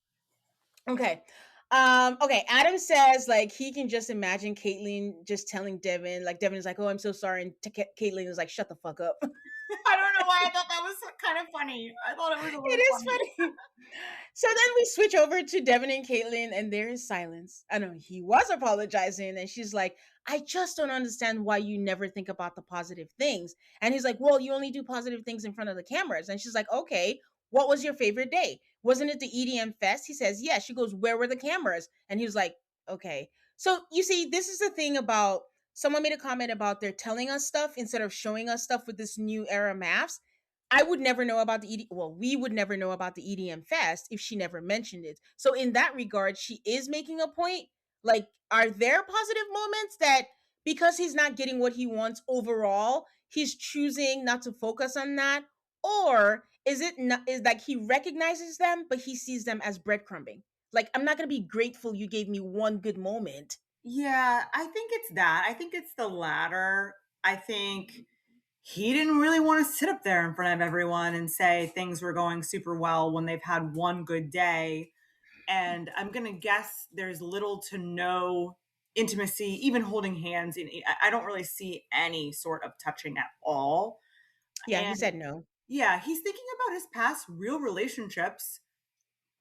Okay. Okay. Adam says like he can just imagine Caitlyn just telling Devin, like Devin is like, "Oh, I'm so sorry," and Caitlyn is like, "Shut the fuck up." I don't know why I thought that was kind of funny. I thought it was a It little is funny. funny. So then we switch over to Devin and Caitlyn, and there is silence. I know he was apologizing, and she's like, I just don't understand why you never think about the positive things. And he's like, well, you only do positive things in front of the cameras. And she's like, okay, what was your favorite day? Wasn't it the EDM fest? He says, yeah. She goes, where were the cameras? And he was like, okay. So you see, this is the thing about someone made a comment about they're telling us stuff instead of showing us stuff with this new era maps. I would never know about the we would never know about the EDM fest if she never mentioned it. So in that regard, she is making a point. Like, are there positive moments that because he's not getting what he wants overall, he's choosing not to focus on that? Or is it not is like he recognizes them, but he sees them as breadcrumbing? Like, I'm not gonna be grateful you gave me one good moment. Yeah, I think it's that. I think it's the latter. I think he didn't really want to sit up there in front of everyone and say things were going super well when they've had one good day. And I'm going to guess there's little to no intimacy, even holding hands. I don't really see any sort of touching at all. Yeah, he And said no. yeah, he's thinking about his past real relationships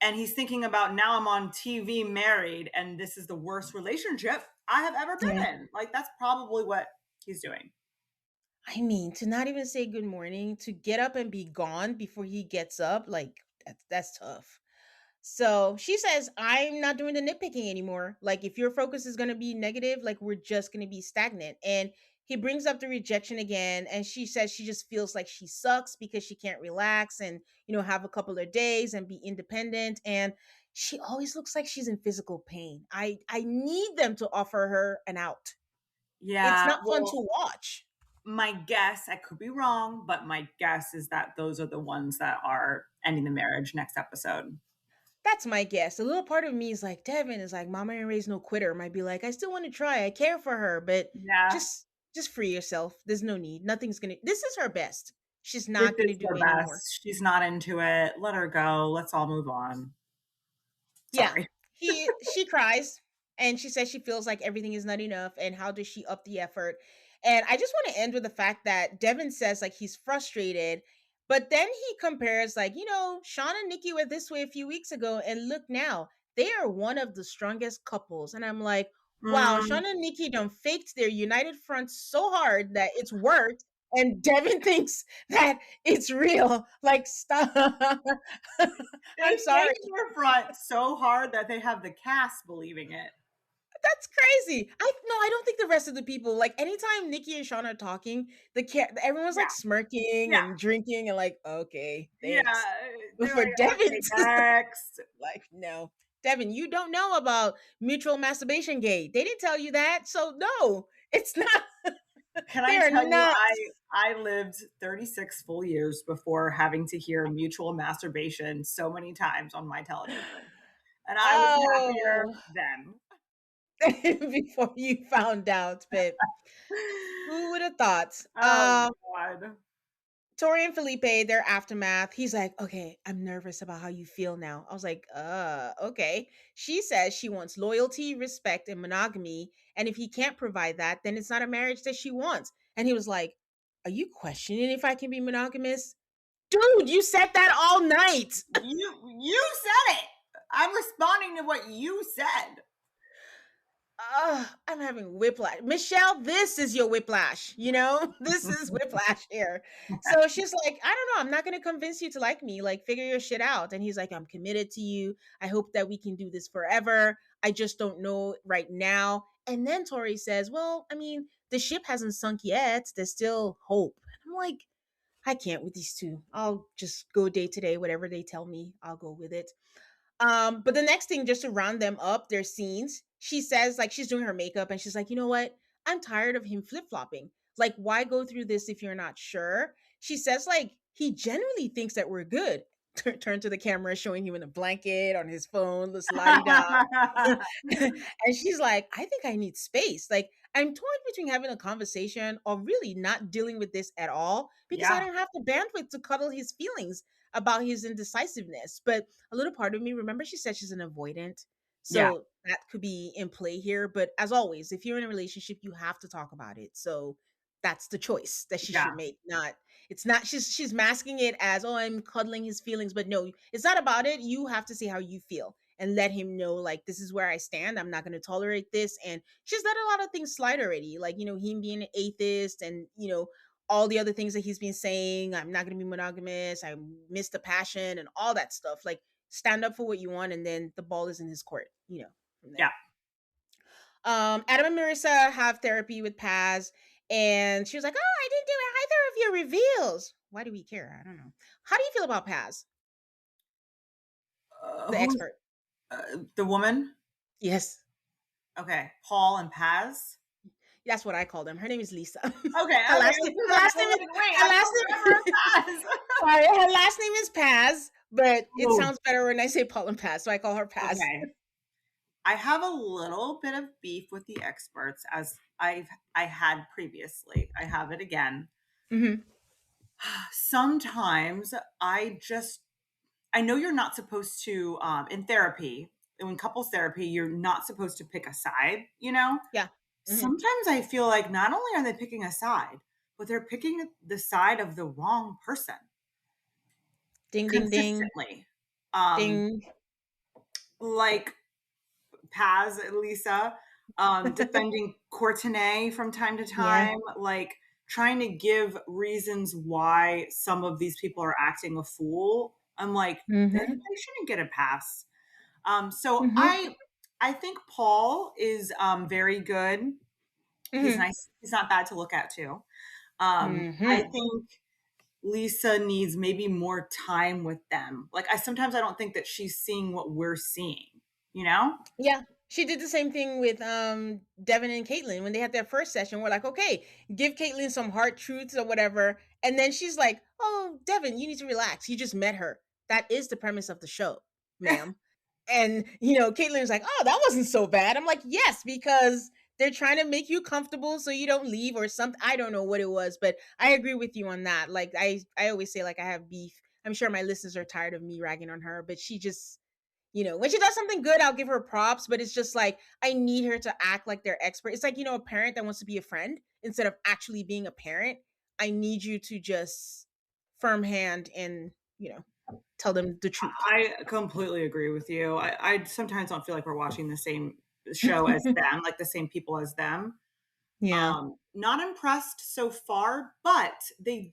and he's thinking about, now I'm on TV married and this is the worst relationship I have ever been Yeah. in. Like, that's probably what he's doing. I mean, to not even say good morning, to get up and be gone before he gets up, like that's tough. So she says, I'm not doing the nitpicking anymore. Like, if your focus is going to be negative, like, we're just going to be stagnant. And he brings up the rejection again. And she says she just feels like she sucks because she can't relax and, have a couple of days and be independent. And she always looks like she's in physical pain. I need them to offer her an out. It's Yeah, not fun well, to watch. my guess, I could be wrong, but my guess is that those are the ones that are ending the marriage next episode. That's my guess. A little part of me is like, Devin is like, Mama ain't raised no quitter. Might be like, I still want to try. I care for her, but Yeah, just free yourself. There's no need. Nothing's gonna. This is her best. She's this not gonna is do the any more. best. She's not into it. Let her go. Let's all move on. Yeah. Sorry. She cries and she says she feels like everything is not enough and how does she up the effort? And I just want to end with the fact that Devin says like he's frustrated, but then he compares like, Sean and Nikki were this way a few weeks ago and look now, they are one of the strongest couples. And I'm like, wow, Mm, Sean and Nikki done faked their united front so hard that it's worked. And Devin thinks that it's real. Like, stop. I'm they sorry. faked their front so hard that they have the cast believing it. That's crazy. I don't think the rest of the people like anytime Nikki and Sean are talking, everyone's Yeah, like smirking yeah, and drinking and like, okay, yeah. thanks. But They're for like, Devin, okay, next. like, no, Devin, you don't know about mutual masturbation gate. They didn't tell you that, so no, it's not. Can They I are tell you, not. I lived 36 full years before having to hear mutual masturbation so many times on my television. And I was happier Oh, then. before you found out, but who would have thought? Oh God. Tori and Felipe, their aftermath. He's like, okay, I'm nervous about how you feel now. I was like, okay. She says she wants loyalty, respect, and monogamy. And if he can't provide that, then it's not a marriage that she wants. And he was like, are you questioning if I can be monogamous? Dude, you said that all night. You said it. I'm responding to what you said. I'm having whiplash. Michelle, this is your whiplash, This is whiplash here. So she's like, I don't know, I'm not going to convince you to like me. Like, figure your shit out. And he's like, I'm committed to you. I hope that we can do this forever. I just don't know right now. And then Tori says, well, I mean, the ship hasn't sunk yet. There's still hope. I'm like, I can't with these two. I'll just go day to day. Whatever they tell me, I'll go with it. But the next thing, just to round them up, their scenes, she says, like, she's doing her makeup and she's like, you know what? I'm tired of him flip flopping. Like, why go through this if you're not sure? She says, like, he genuinely thinks that we're good. Turn to the camera, showing him in a blanket on his phone, this la di da. And she's like, I think I need space. Like, I'm torn between having a conversation or really not dealing with this at all because I Yeah, don't have the bandwidth to cuddle his feelings about his indecisiveness. But a little part of me, remember, she said she's an avoidant. yeah, So that could be in play here. But as always, if you're in a relationship, you have to talk about it. So that's the choice that she should yeah, make. Not, it's not, she's masking it as, oh, I'm cuddling his feelings. But no, it's not about it. You have to say how you feel and let him know, like, this is where I stand. I'm not going to tolerate this. And she's let a lot of things slide already, like, him being an atheist and, all the other things that he's been saying. I'm not going to be monogamous. I miss the passion and all that stuff. Like, stand up for what you want, and then the ball is in his court, from yeah. there. Adam and Marissa have therapy with Paz, and she was like, oh, I didn't do either of your reveals. Why do we care? I don't know. How do you feel about Paz, the Who? expert? The woman? Yes, Okay, Paul and Paz. that's what I call them. Her name is Lisa. Okay, her okay. last name. Her last name is. Wait, Her I last don't name. remember Paz. Sorry, her last name is Paz, but it Oh, sounds better when I say Paul and Paz, so I call her Paz. okay. I have a little bit of beef with the experts, as I had previously. I have it again. Hmm. Sometimes I know you're not supposed to, in therapy, in couples therapy, you're not supposed to pick a side, you know? Yeah. Hmm. Sometimes I feel like not only are they picking a side, but they're picking the side of the wrong person Ding, ding, ding, consistently. Um, ding. like Paz, Lisa, defending Courtenay from time to Yeah. time, like trying to give reasons why some of these people are acting a fool. I'm like, they Mm-hmm. shouldn't get a pass. So Mm-hmm. I think Paul is very good. He's Mm-hmm. nice. He's not bad to look at too. I Mm-hmm. think Lisa needs maybe more time with them. Like I don't think that she's seeing what we're seeing, you know? Yeah, she did the same thing with Devin and Caitlyn when they had their first session. We're like, okay, give Caitlyn some hard truths or whatever, and then she's like, "Oh, Devin, you need to relax. You just met her. That is the premise of the show, ma'am." And Caitlyn's like, "Oh, that wasn't so bad." I'm like, "Yes, because they're trying to make you comfortable so you don't leave or something." I don't know what it was, but I agree with you on that. Like I always say, like I have beef. I'm sure my listeners are tired of me ragging on her, but she just when she does something good, I'll give her props, but it's just like I need her to act like they're expert. It's like, a parent that wants to be a friend instead of actually being a parent. I need you to just firm hand and, tell them the truth. I completely agree with you. I sometimes don't feel like we're watching the same show as them, like the same people as them. Yeah. Not impressed so far, but they're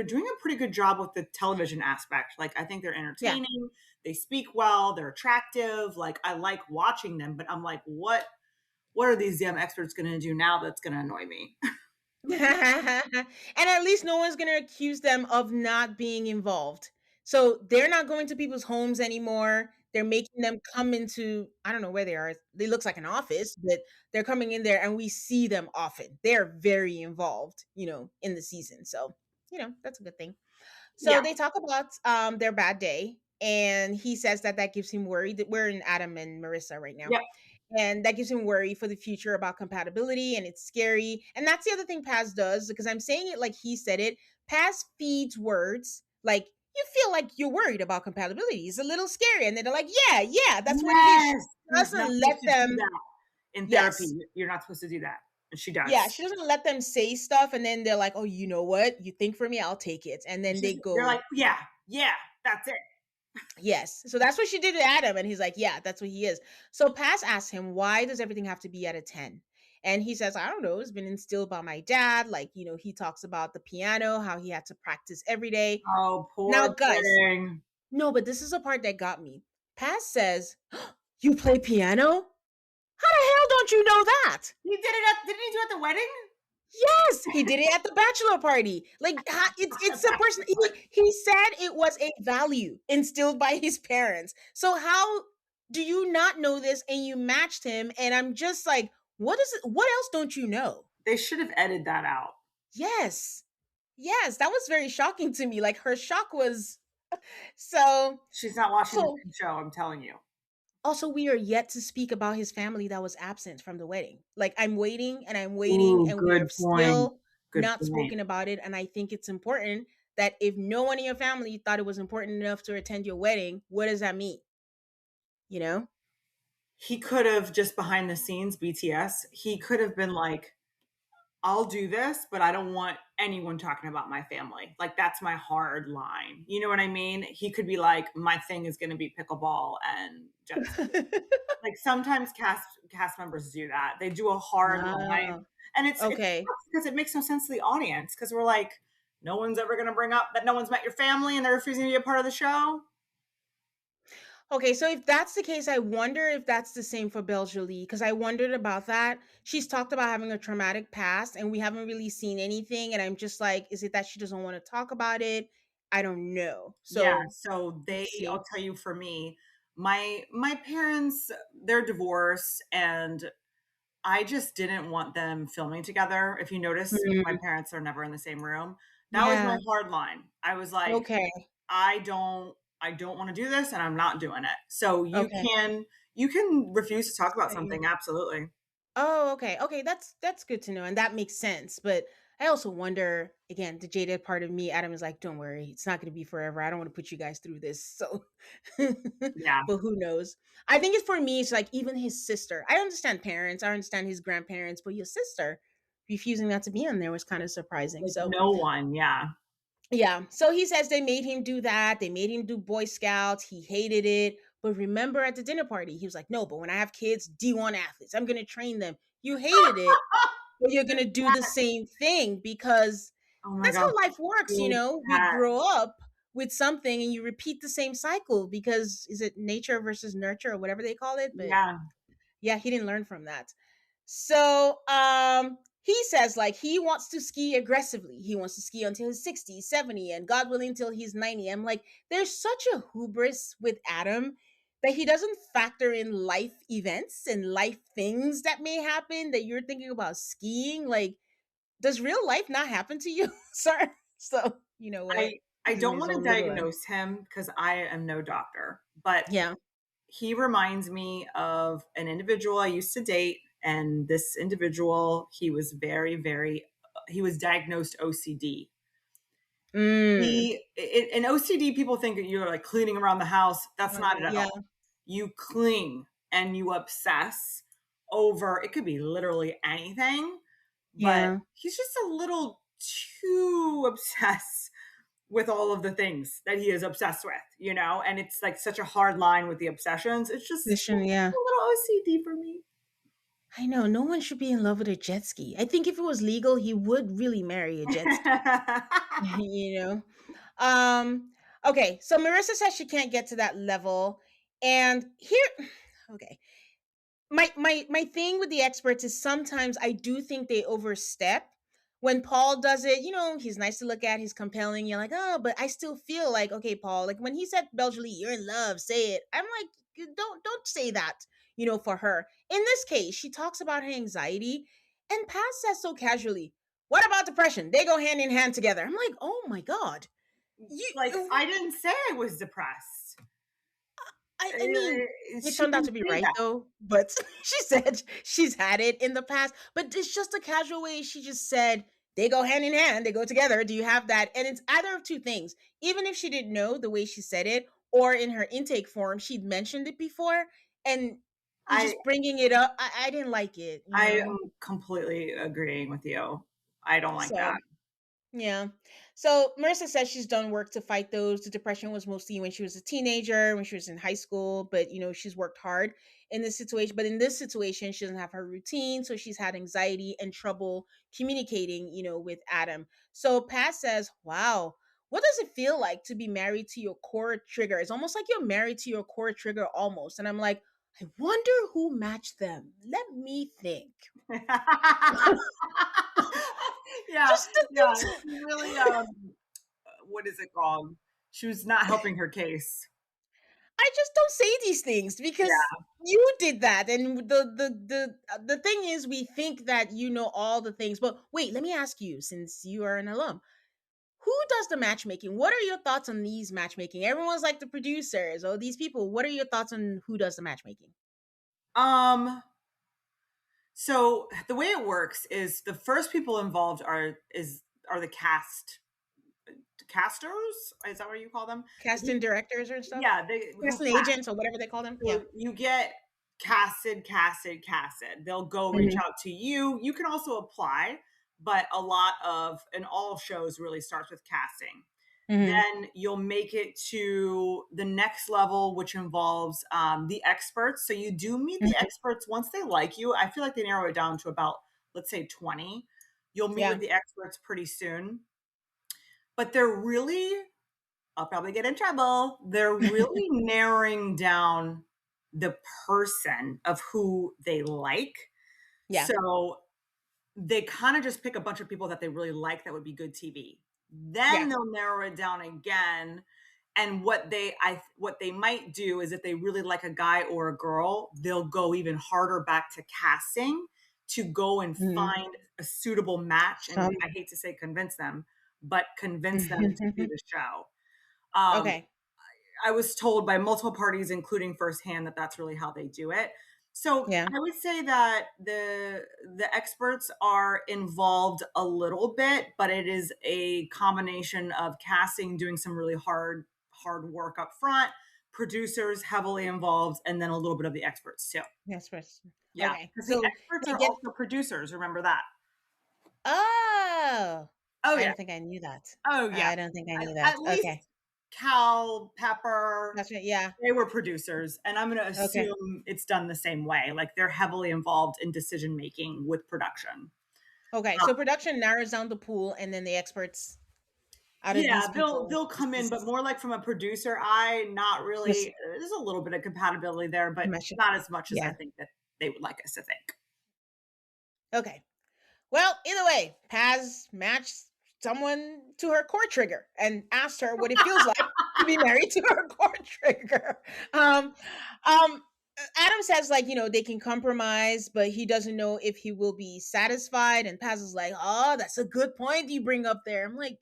doing a pretty good job with the television aspect. Like I think they're Yeah. entertaining, they speak well, they're attractive. Like I like watching them, but I'm like, what are these damn experts gonna do now that's gonna annoy me? And at least no one's going to accuse them of not being involved. So they're not going to people's homes anymore. They're making them come into, I don't know where they are. It looks like an office, but they're coming in there and we see them often. They're very involved, in the season. So, that's a good thing. So Yeah. they talk about their bad day. And he says that gives him worry. That we're in Adam and Marissa right now, Yep. and that gives him worry for the future about compatibility, and it's scary. And that's the other thing Paz does, because I'm saying it like he said it. Paz feeds words like you feel like you're worried about compatibility. It's a little scary, and then they're like, yeah, that's what it is. She Yes. You're not doesn't let supposed to do them. that in therapy. Yes, You're not supposed to do that. And she yeah, does. she doesn't let them say stuff, and then they're like, oh, you know what, you think for me, I'll take it, and then they They're go. like, yeah, that's it. Yes. So that's what she did to Adam. And he's like, yeah, that's what he is. So Pass asks him, why does everything have to be at a 10? And he says, I don't know. It's been instilled by my dad. Like, he talks about the piano, how he had to practice every day. Oh, Now, poor guys, thing. no, but this is a part that got me. Pass says, you play piano? How the hell don't you know that? Didn't he do it at the wedding? Yes, he did it at the bachelor party. Like it's a person. He said it was a value instilled by his parents. So how do you not know this and you matched him? And I'm just like, what is it? What else don't you know? They should have edited that out. Yes, yes, that was very shocking to me. Like her shock was so. She's not watching the So same show, I'm telling you. also, we are yet to speak about his family that was absent from the wedding. Like, I'm waiting and I'm waiting, Ooh, and we good have point. still Good not point. spoken about it. And I think it's important that if no one in your family thought it was important enough to attend your wedding, what does that mean? You know? He could have just behind the scenes, BTS, he could have been like, I'll do this, but I don't want anyone talking about my family. Like that's my hard line. You know what I mean? He could be like, my thing is going to be pickleball and jet ski. Like sometimes cast members do that. They do a hard line, Oh, and it's okay. because it makes no sense to the audience because we're like, no one's ever going to bring up that no one's met your family and they're refusing to be a part of the show. Okay, so if that's the case, I wonder if that's the same for Beljolie, because I wondered about that. She's talked about having a traumatic past, and we haven't really seen anything. And I'm just like, is it that she doesn't want to talk about it? I don't know. Yeah, So so we'll I'll see. tell you for me, my parents, they're divorced and I just didn't want them filming together. If you notice, my Mm, parents are never in the same room. That was my yeah. hard line. I was like, Okay. I don't want to do this and I'm not doing it. So Okay. you can refuse to talk about Right. something, absolutely. Oh, okay. Okay, that's good to know, and that makes sense. But I also wonder, again, the jaded part of me, Adam is like, don't worry, it's not gonna be forever. I don't want to put you guys through this. So Yeah. but who knows? I think it's for me, it's like even his sister. I understand parents, I understand his grandparents, but your sister refusing not to be on there was kind of surprising. Like So no one, yeah. Yeah. So he says they made him do that. They made him do Boy Scouts. He hated it. But remember at the dinner party, he was like, no, but when I have kids, D1 athletes, I'm going to train them. You hated it, but you're going to do the same thing because Oh my that's gosh, how life works. so We bad. grow up with something and you repeat the same cycle because is it nature versus nurture or whatever they call it? But Yeah. yeah, he didn't learn from that. So he says like he wants to ski aggressively. He wants to ski until he's 60, 70, and God willing until he's 90. I'm like, there's such a hubris with Adam that he doesn't factor in life events and life things that may happen that you're thinking about skiing. Like, does real life not happen to you, sir? So, you know what? I He's in don't his want to own little diagnose him because I am no doctor, but yeah. he reminds me of an individual I used to date. And this individual, he was he was diagnosed OCD. Mm. In OCD, people think that you're like cleaning around the house. That's not it at Yeah. all. You cling and you obsess over, it could be literally anything, but Yeah. he's just a little too obsessed with all of the things that he is obsessed with, and it's like such a hard line with the obsessions. It's just Vision, yeah. a little OCD for me. I know no one should be in love with a jet ski. I think if it was legal, he would really marry a jet ski. you know. Um. Okay, so Marissa says she can't get to that level, and here, okay, my thing with the experts is sometimes I do think they overstep. When Paul does it, he's nice to look at, he's compelling. You're like, oh, but I still feel like, okay, Paul, like when he said Belgially, you're in love, say it. I'm like, don't say that, for her. In this case, she talks about her anxiety, and Pat says so casually, what about depression? They go hand in hand together. I'm like, oh my God. Like, You I didn't say I was depressed. I mean, it She turned out didn't to be say right that. though, but she said she's had it in the past. But it's just a casual way. She just said they go hand in hand, they go together. Do you have that? And it's either of two things. Even if she didn't know the way she said it, or in her intake form, she'd mentioned it before, and you're I just bringing it up. I didn't like it, I am completely agreeing with you. I don't like that. So yeah. So Marissa says she's done work to fight those. The depression was mostly when she was a teenager, when she was in high school, but she's worked hard in this situation. But in this situation, she doesn't have her routine, so she's had anxiety and trouble communicating, with Adam. So Pat says, "Wow, what does it feel like to be married to your core trigger? It's almost like you're married to your core trigger almost." And I'm like, I wonder who matched them. Let me think. Yeah, Just the yeah. things. She really, what is it called? She was not helping her case. I just don't say these things because Yeah. you did that, and the thing is, we think that you know all the things. But wait, let me ask you, since you are an alum, who does the matchmaking? What are your thoughts on these matchmaking? Everyone's like the producers or these people. What are your thoughts on who does the matchmaking? Um, so the way it works is the first people involved are the casters. Is that what you call them? Casting directors or stuff, Yeah, they who casting cast. agents or whatever they call them. Yeah. So you get casted. They'll go reach Hmm. out to you. You can also apply, but a lot of and all shows really starts with casting. Hmm. Then you'll make it to the next level, which involves the experts. So you do meet the Hmm. experts once they like you. I feel like they narrow it down to about, let's say, 20. You'll meet with Yeah. the experts pretty soon. But they're really, I'll probably get in trouble. They're really narrowing down the person of who they like. Yeah. So they kind of just pick a bunch of people that they really like that would be good TV. Then Yeah. they'll narrow it down again. And what they might do is if they really like a guy or a girl, they'll go even harder back to casting to go and Hmm. find a suitable match. And Some. I hate to say convince them, but convince them to do the show. Um, Okay. I was told by multiple parties, including firsthand, that that's really how they do it. So Yeah. I would say that the experts are involved a little bit, but it is a combination of casting, doing some really hard work up front, producers heavily involved, and then a little bit of the experts too. Yes. Yes. Yeah, Okay. because the So experts they are get. also producers. Remember that. Oh. Oh I yeah. don't think I knew that. Oh yeah. I don't think I knew that. At least Okay. Cal, Pepper, That's right. Yeah. they were producers, and I'm gonna Okay. assume it's done the same way. Like they're heavily involved in decision making with production. Okay. Uh, So production narrows down the pool, and then the experts out of these yeah, people. they'll come in, but more like from a producer eye, not Just really. There's a little bit of compatibility there, but mesh it. not as much as I Yeah. think that they would like us to think. Okay. Well, either way, Paz matched someone to her core trigger and asked her what it feels like to be married to her core trigger. Um, um, Adam says, like, they can compromise, but he doesn't know if he will be satisfied. And Paz is like, oh, that's a good point you bring up there. I'm like,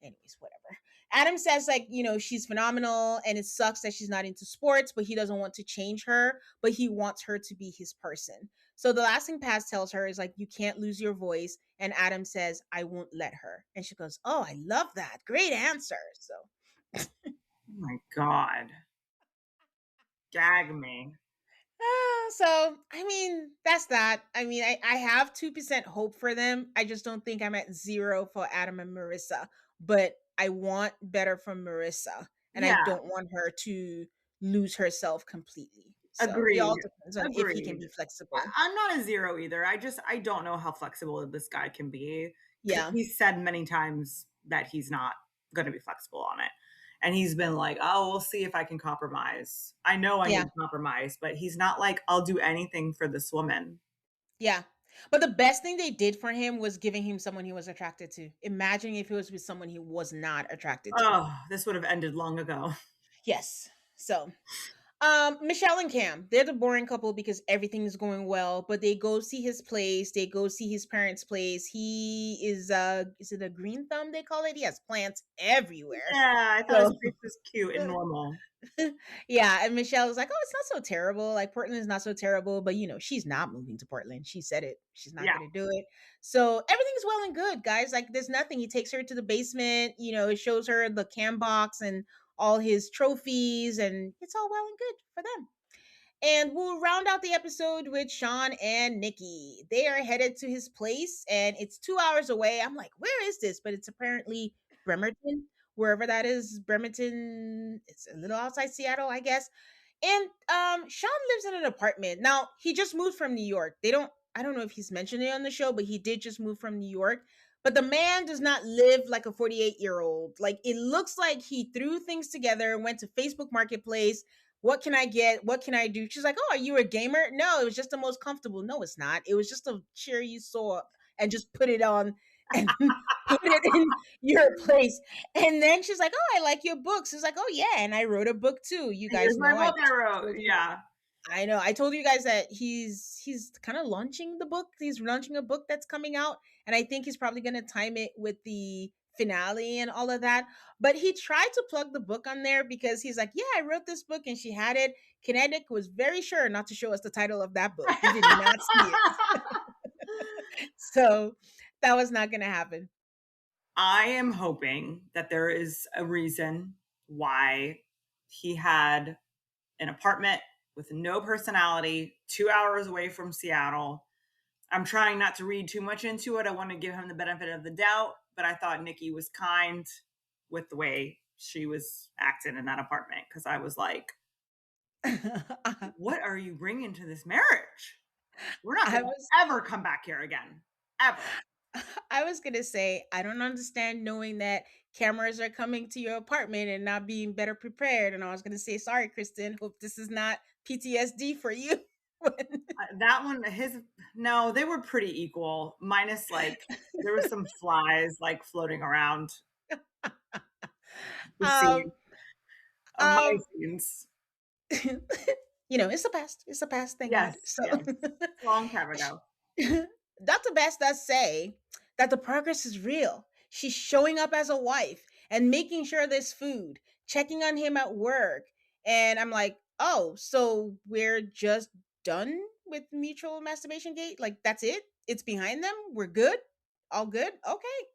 anyways, whatever. Adam says, like, she's phenomenal and it sucks that she's not into sports, but he doesn't want to change her, but he wants her to be his person. So the last thing Paz tells her is like, you can't lose your voice. And Adam says, I won't let her. And she goes, oh, I love that. Great answer. So Oh my god, gag me. so I mean, that's that. I mean, I have 2% hope for them. I just don't think I'm at 0 for Adam and Marissa. But I want better from Marissa. And I Yeah, don't want her to lose herself completely. So it agreed. all depends on if he can Agreed. be flexible. I'm not a zero either. I don't know how flexible this guy can be because Yeah. he said many times that he's not going to be flexible on it. And he's been like, oh, we'll see if I can compromise. I know I need Yeah. to compromise, but he's not like, I'll do anything for this woman. Yeah. But the best thing they did for him was giving him someone he was attracted to. Imagine if it was with someone he was not attracted to. Oh, this would have ended long ago. Yes. So Michelle and Cam, they're the boring couple because everything is going well, but they go see his place, they go see his parents' place. He is it a green thumb they call it? He has plants everywhere. Yeah, I thought his So face was cute and normal. yeah, and Michelle was like, "Oh, it's not so terrible. Like Portland is not so terrible, but she's not moving to Portland. She said it. She's not Yeah. going to do it." So everything's well and good, guys. Like there's nothing. He takes her to the basement. It shows her the cam box and all his trophies, and it's all well and good for them. And we'll round out the episode with Sean and Nikki. They are headed to his place, and it's 2 hours away. I'm like, where is this? But it's apparently Bremerton, wherever that is. Bremerton, it's a little outside Seattle, I guess. And Sean lives in an apartment. Now, he just moved from New York. I don't know if he's mentioned it on the show, but he did just move from New York. But the man does not live like a 48-year-old. Like it looks like he threw things together, went to Facebook Marketplace. What can I get? What can I do? She's like, oh, are you a gamer? No, it was just the most comfortable. No, it's not. It was just a chair you saw and just put it on and put it in your place. And then she's like, oh, I like your books. It's like, oh, yeah. And I wrote a book too. You Here's guys my know book I wrote. told you. Yeah. I know. I told you guys that he's kind of launching the book. He's launching a book that's coming out, and I think he's probably going to time it with the finale and all of that. But he tried to plug the book on there because he's like, "Yeah, I wrote this book," and she had it. Kinetic was very sure not to show us the title of that book. He did not see it, so that was not going to happen. I am hoping that there is a reason why he had an apartment with no personality 2 hours away from Seattle. I'm trying not to read too much into it. I want to give him the benefit of the doubt, but I thought Nikki was kind with the way she was acting in that apartment because I was like, what are you bringing to this marriage? We're not going to ever come back here again. Ever. I was gonna say, I don't understand knowing that cameras are coming to your apartment and not being better prepared. And I was gonna say, sorry, Krysten, hope this is not PTSD for you. That one, no, they were pretty equal, minus like there were some flies like floating around the scene of my scenes. It's the past. It's the past, thank God. So yes. Long time ago. Dr. Best does say that the progress is real. She's showing up as a wife and making sure there's food, checking on him at work. And I'm like, oh, so we're just done with mutual masturbation gate? Like, that's it? It's behind them? We're good? All good? Okay.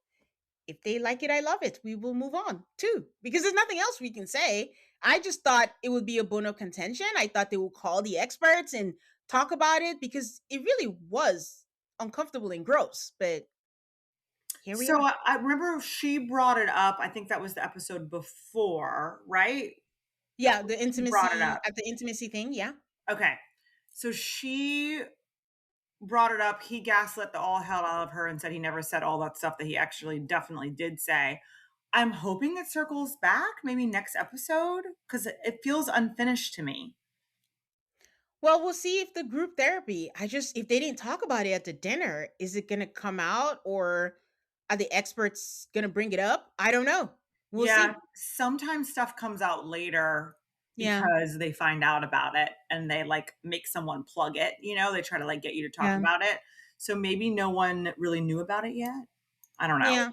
If they like it, I love it. We will move on too, because there's nothing else we can say. I just thought it would be a bone of contention. I thought they would call the experts and talk about it because it really was uncomfortable and gross. But here we So are. I remember she brought it up. I think that was the episode before, right? Yeah, the She brought it intimacy up. at the intimacy thing. Yeah. Okay. So she brought it up. He gaslit the all hell out of her and said he never said all that stuff that he actually definitely did say. I'm hoping it circles back maybe next episode because it feels unfinished to me. Well, we'll see if the group therapy. If they didn't talk about it at the dinner, is it going to come out or are the experts going to bring it up? I don't know. We'll Yeah, see. sometimes stuff comes out later Yeah. because they find out about it and they like make someone plug it, they try to like get you to talk Yeah. about it. So maybe no one really knew about it yet. I don't know. Yeah.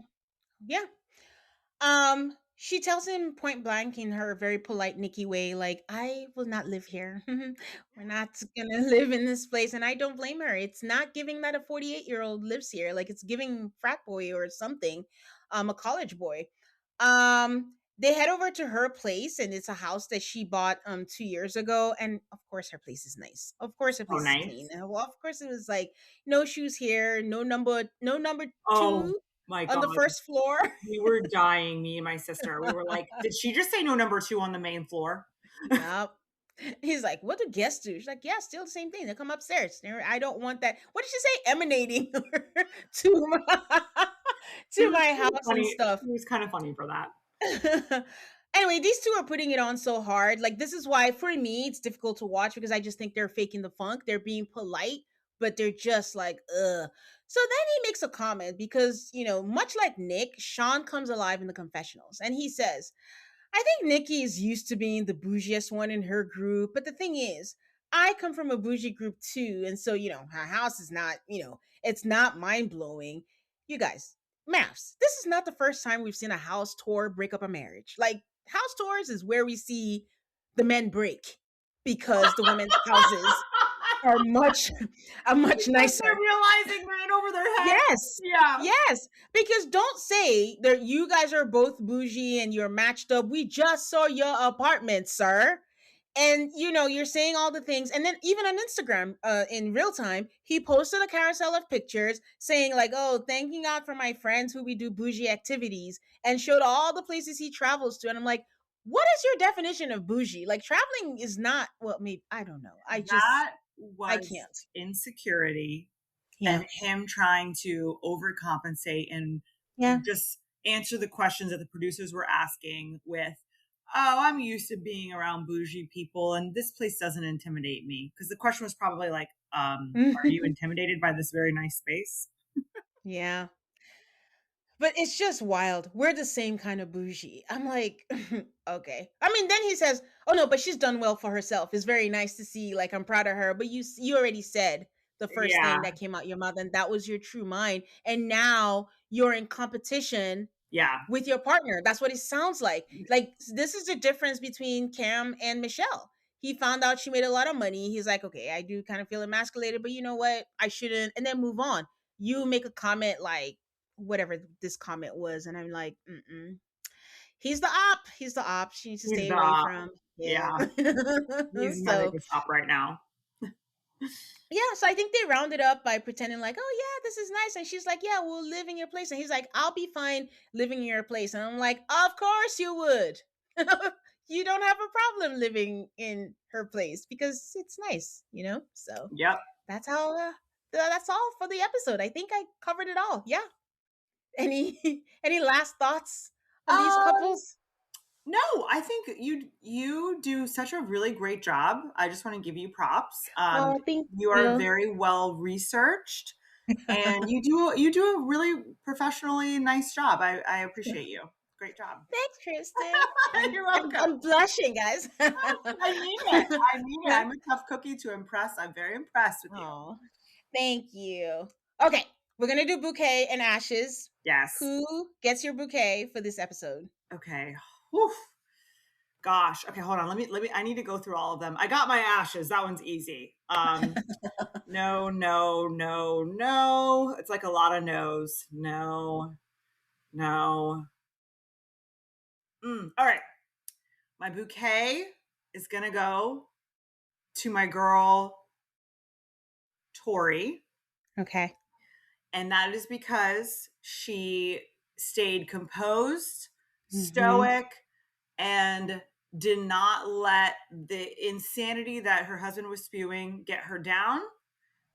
Yeah. She tells him point blank in her very polite Nikki way, like, I will not live here. We're not gonna live in this place. And I don't blame her. It's not giving that a 48-year-old lives here. Like it's giving frat boy or something, a college boy. They head over to her place and it's a house that she bought 2 years ago. And of course her place is nice. Of course her Oh, place is clean. nice. And well, of course it was like no shoes here, no number Oh two my on God. the first floor. We were dying, me and my sister. We were like, did she just say no number two on the main floor? Yep. He's like, "What do guests do?" She's like, "Yeah, still the same thing. They come upstairs. I don't want that." What did she say? Emanating to my, He to was my kind of house and funny. stuff. He was kind of funny for that. Anyway, these two are putting it on so hard. Like this is why for me it's difficult to watch because I just think they're faking the funk. They're being polite, but they're just like, ugh. So then he makes a comment because, much like Nick, Sean comes alive in the confessionals and he says, I think Nikki is used to being the bougiest one in her group, but the thing is, I come from a bougie group too, and so her house is not, it's not mind blowing. You guys, maths. This is not the first time we've seen a house tour break up a marriage. Like house tours is where we see the men break because the women's houses are much are much Because they're nicer. realizing we're in over their head. Yes. Yeah. Yes. Because don't say that you guys are both bougie and you're matched up. We just saw your apartment, sir. And you're saying all the things. And then even on Instagram, in real time, he posted a carousel of pictures saying, like, oh, thanking God for my friends who we do bougie activities, and showed all the places he travels to. And I'm like, what is your definition of bougie? Like traveling is not well, maybe I don't know. That I was can't. insecurity Yeah. and him trying to overcompensate and Yeah. just answer the questions that the producers were asking with, oh, I'm used to being around bougie people and this place doesn't intimidate me. Because the question was probably like, are you intimidated by this very nice space? Yeah. But it's just wild. We're the same kind of bougie. I'm like, okay. I mean, then he says, "Oh no, but she's done well for herself. It's very nice to see. Like, I'm proud of her." But you already said the first thing Yeah. that came out your mouth, and that was your true mind. And now you're in competition Yeah. with your partner. That's what it sounds like. Like this is the difference between Cam and Michelle. He found out she made a lot of money. He's like, okay, I do kind of feel emasculated, but you know what? I shouldn't, and then move on. You make a comment like whatever this comment was, and I'm like, mm-mm. He's the op. He's the op. She needs to He's stay the away op. from Yeah. him. He's my So biggest op right now. yeah, so I think they rounded up by pretending like, oh yeah, this is nice. And she's like, yeah, we'll live in your place. And he's like, I'll be fine living in your place. And I'm like, of course you would. You don't have a problem living in her place because it's nice. So Yep. that's how. That's all for the episode. I think I covered it all. Yeah. Any last thoughts on these Um, couples? No, I think you do such a really great job. I just want to give you props. Oh, thank You are you. very well researched, and you do a really professionally nice job. I appreciate you. Great job. Thanks, Kristen. I'm You're I'm, welcome. I'm blushing, guys. I mean it. I mean it. I'm a tough cookie to impress. I'm very impressed with you. Oh, thank you. Okay, we're gonna do bouquet and ashes. Yes. Who gets your bouquet for this episode? Okay. Whew. Gosh. Okay, hold on. Let me I need to go through all of them. I got my ashes. That one's easy. No, no, no, no. It's like a lot of no's. No. No. All right. My bouquet is going to go to my girl Tori, Okay. and that is because she stayed composed, Mm-hmm. stoic, and did not let the insanity that her husband was spewing get her down.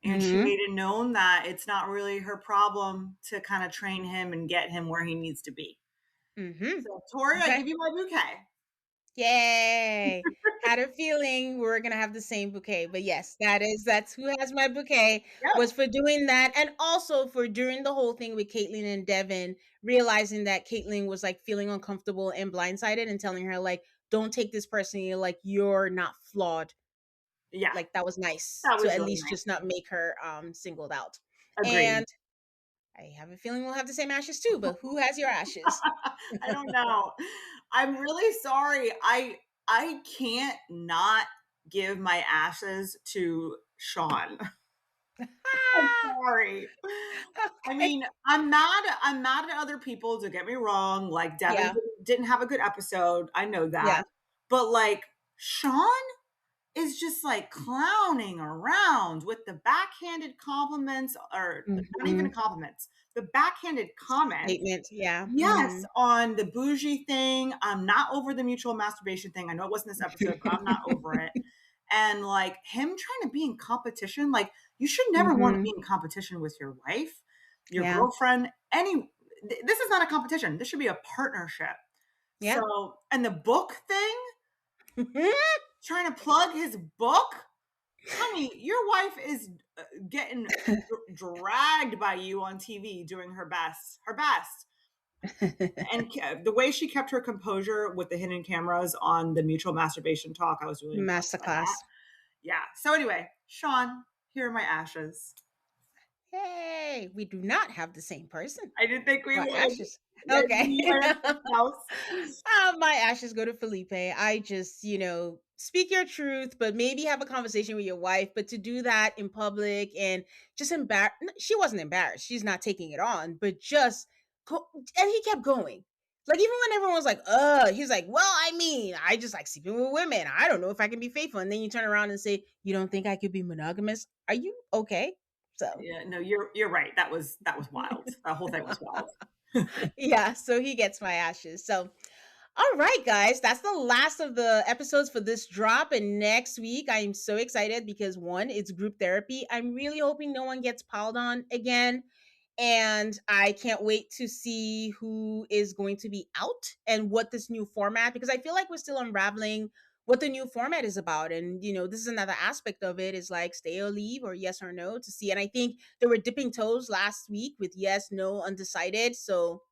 And she Mm-hmm. made it known that it's not really her problem to kind of train him and get him where he needs to be. Mm-hmm. So, Tori, I Okay. give you my bouquet. Yay. Had a feeling we were gonna have the same bouquet. But yes, that's who has my bouquet, Yep. was for doing that, and also for during the whole thing with Caitlyn and Devin, realizing that Caitlyn was like feeling uncomfortable and blindsided and telling her like, don't take this personally, like you're not flawed. Yeah. Like that was nice That to was at really least nice. just not make her singled out. Agreed. And I have a feeling we'll have the same ashes too, but who has your ashes? I don't know. I'm really sorry. I can't not give my ashes to Sean. I'm sorry. I Okay. mean, I'm mad at other people, don't get me wrong. Like Devin Yeah. didn't have a good episode. I know that. Yeah. But like Sean is just like clowning around with the backhanded compliments, or not even Mhm. compliments, the backhanded comments. Statement, yeah, Yes, mhm. on the bougie thing. I'm not over the mutual masturbation thing. I know it wasn't this episode, but I'm not over it. And like him trying to be in competition, like you should never want to Mhm. be in competition with your wife, your Yeah, girlfriend, this is not a competition. This should be a partnership. yeah. So, and the book thing, trying to plug his book, honey, your wife is getting dragged by you on TV doing her best. Her best. And the way she kept her composure with the hidden cameras on the mutual masturbation talk, I was really impressed by that. Masterclass. Yeah. So anyway, Sean, here are my ashes. Hey, we do not have the same person. I didn't think we Our would. ashes. I'd Okay. be right at the house. My ashes go to Felipe. I just, speak your truth, but maybe have a conversation with your wife. But to do that in public and just she wasn't embarrassed. She's not taking it on, but just go. And he kept going. Like, even when everyone was like, he's like, well, I mean, I just like sleeping with women. I don't know if I can be faithful. And then you turn around and say, you don't think I could be monogamous? Are you okay? So, Yeah, no, you're right. That was wild. That whole thing was wild. yeah, so he gets my ashes. So, all right, guys, that's the last of the episodes for this drop. And next week, I'm so excited because one, it's group therapy. I'm really hoping no one gets piled on again. And I can't wait to see who is going to be out and what this new format, because I feel like we're still unraveling what the new format is about. And, this is another aspect of it, is like stay or leave or yes or no to see. And I think they were dipping toes last week with yes, no, undecided. So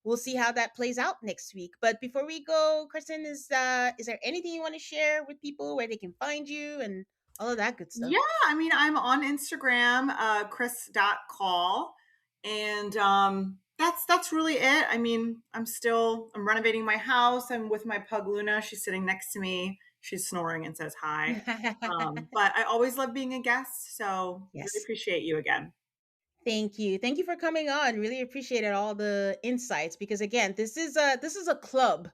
we'll see how that plays out next week. But before we go, Kristen, is there anything you want to share with people, where they can find you and all of that good stuff? Yeah, I mean, I'm on Instagram, chris.call. And that's really it. I mean, I'm renovating my house. I'm with my pug Luna. She's sitting next to me. She's snoring and says hi. But I always love being a guest. So really Yes. appreciate you again. Thank you. Thank you for coming on. Really appreciated all the insights, because again, this is a club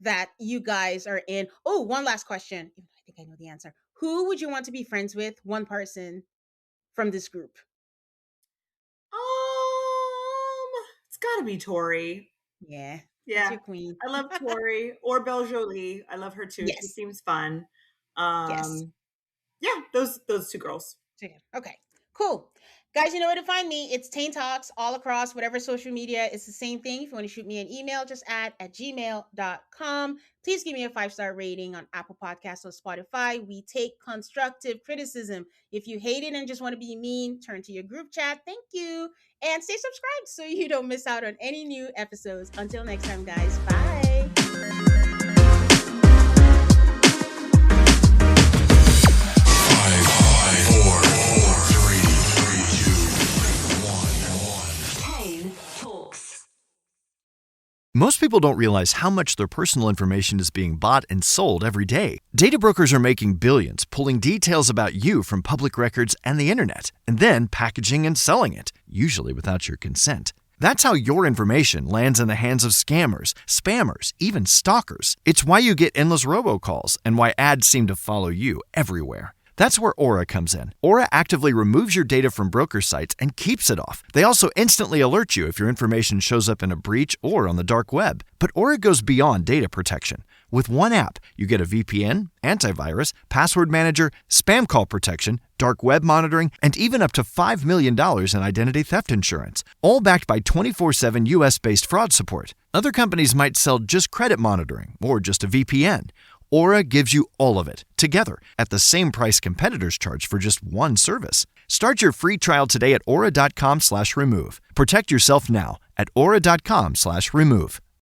that you guys are in. Oh, one last question. Even though I think I know the answer. Who would you want to be friends with? One person from this group. It's gotta be Tori. Yeah, that's Yeah. your queen. I love Tori, or Belle Jolie. I love her too. She Yes. seems fun. Yes. Yeah, those two girls. Okay, cool. Guys, you know where to find me. It's Tain Talks all across whatever social media. It's the same thing. If you want to shoot me an email, just at gmail.com. Please give me a 5-star rating on Apple Podcasts or Spotify. We take constructive criticism. If you hate it and just want to be mean, turn to your group chat. Thank you. And stay subscribed so you don't miss out on any new episodes. Until next time, guys. Bye. Most people don't realize how much their personal information is being bought and sold every day. Data brokers are making billions, pulling details about you from public records and the internet, and then packaging and selling it, usually without your consent. That's how your information lands in the hands of scammers, spammers, even stalkers. It's why you get endless robocalls and why ads seem to follow you everywhere. That's where Aura comes in. Aura actively removes your data from broker sites and keeps it off. They also instantly alert you if your information shows up in a breach or on the dark web. But Aura goes beyond data protection. With one app, you get a VPN, antivirus, password manager, spam call protection, dark web monitoring, and even up to $5 million in identity theft insurance, all backed by 24/7 US-based fraud support. Other companies might sell just credit monitoring or just a VPN. Aura gives you all of it, together, at the same price competitors charge for just one service. Start your free trial today at aura.com/remove. Protect yourself now at aura.com/remove.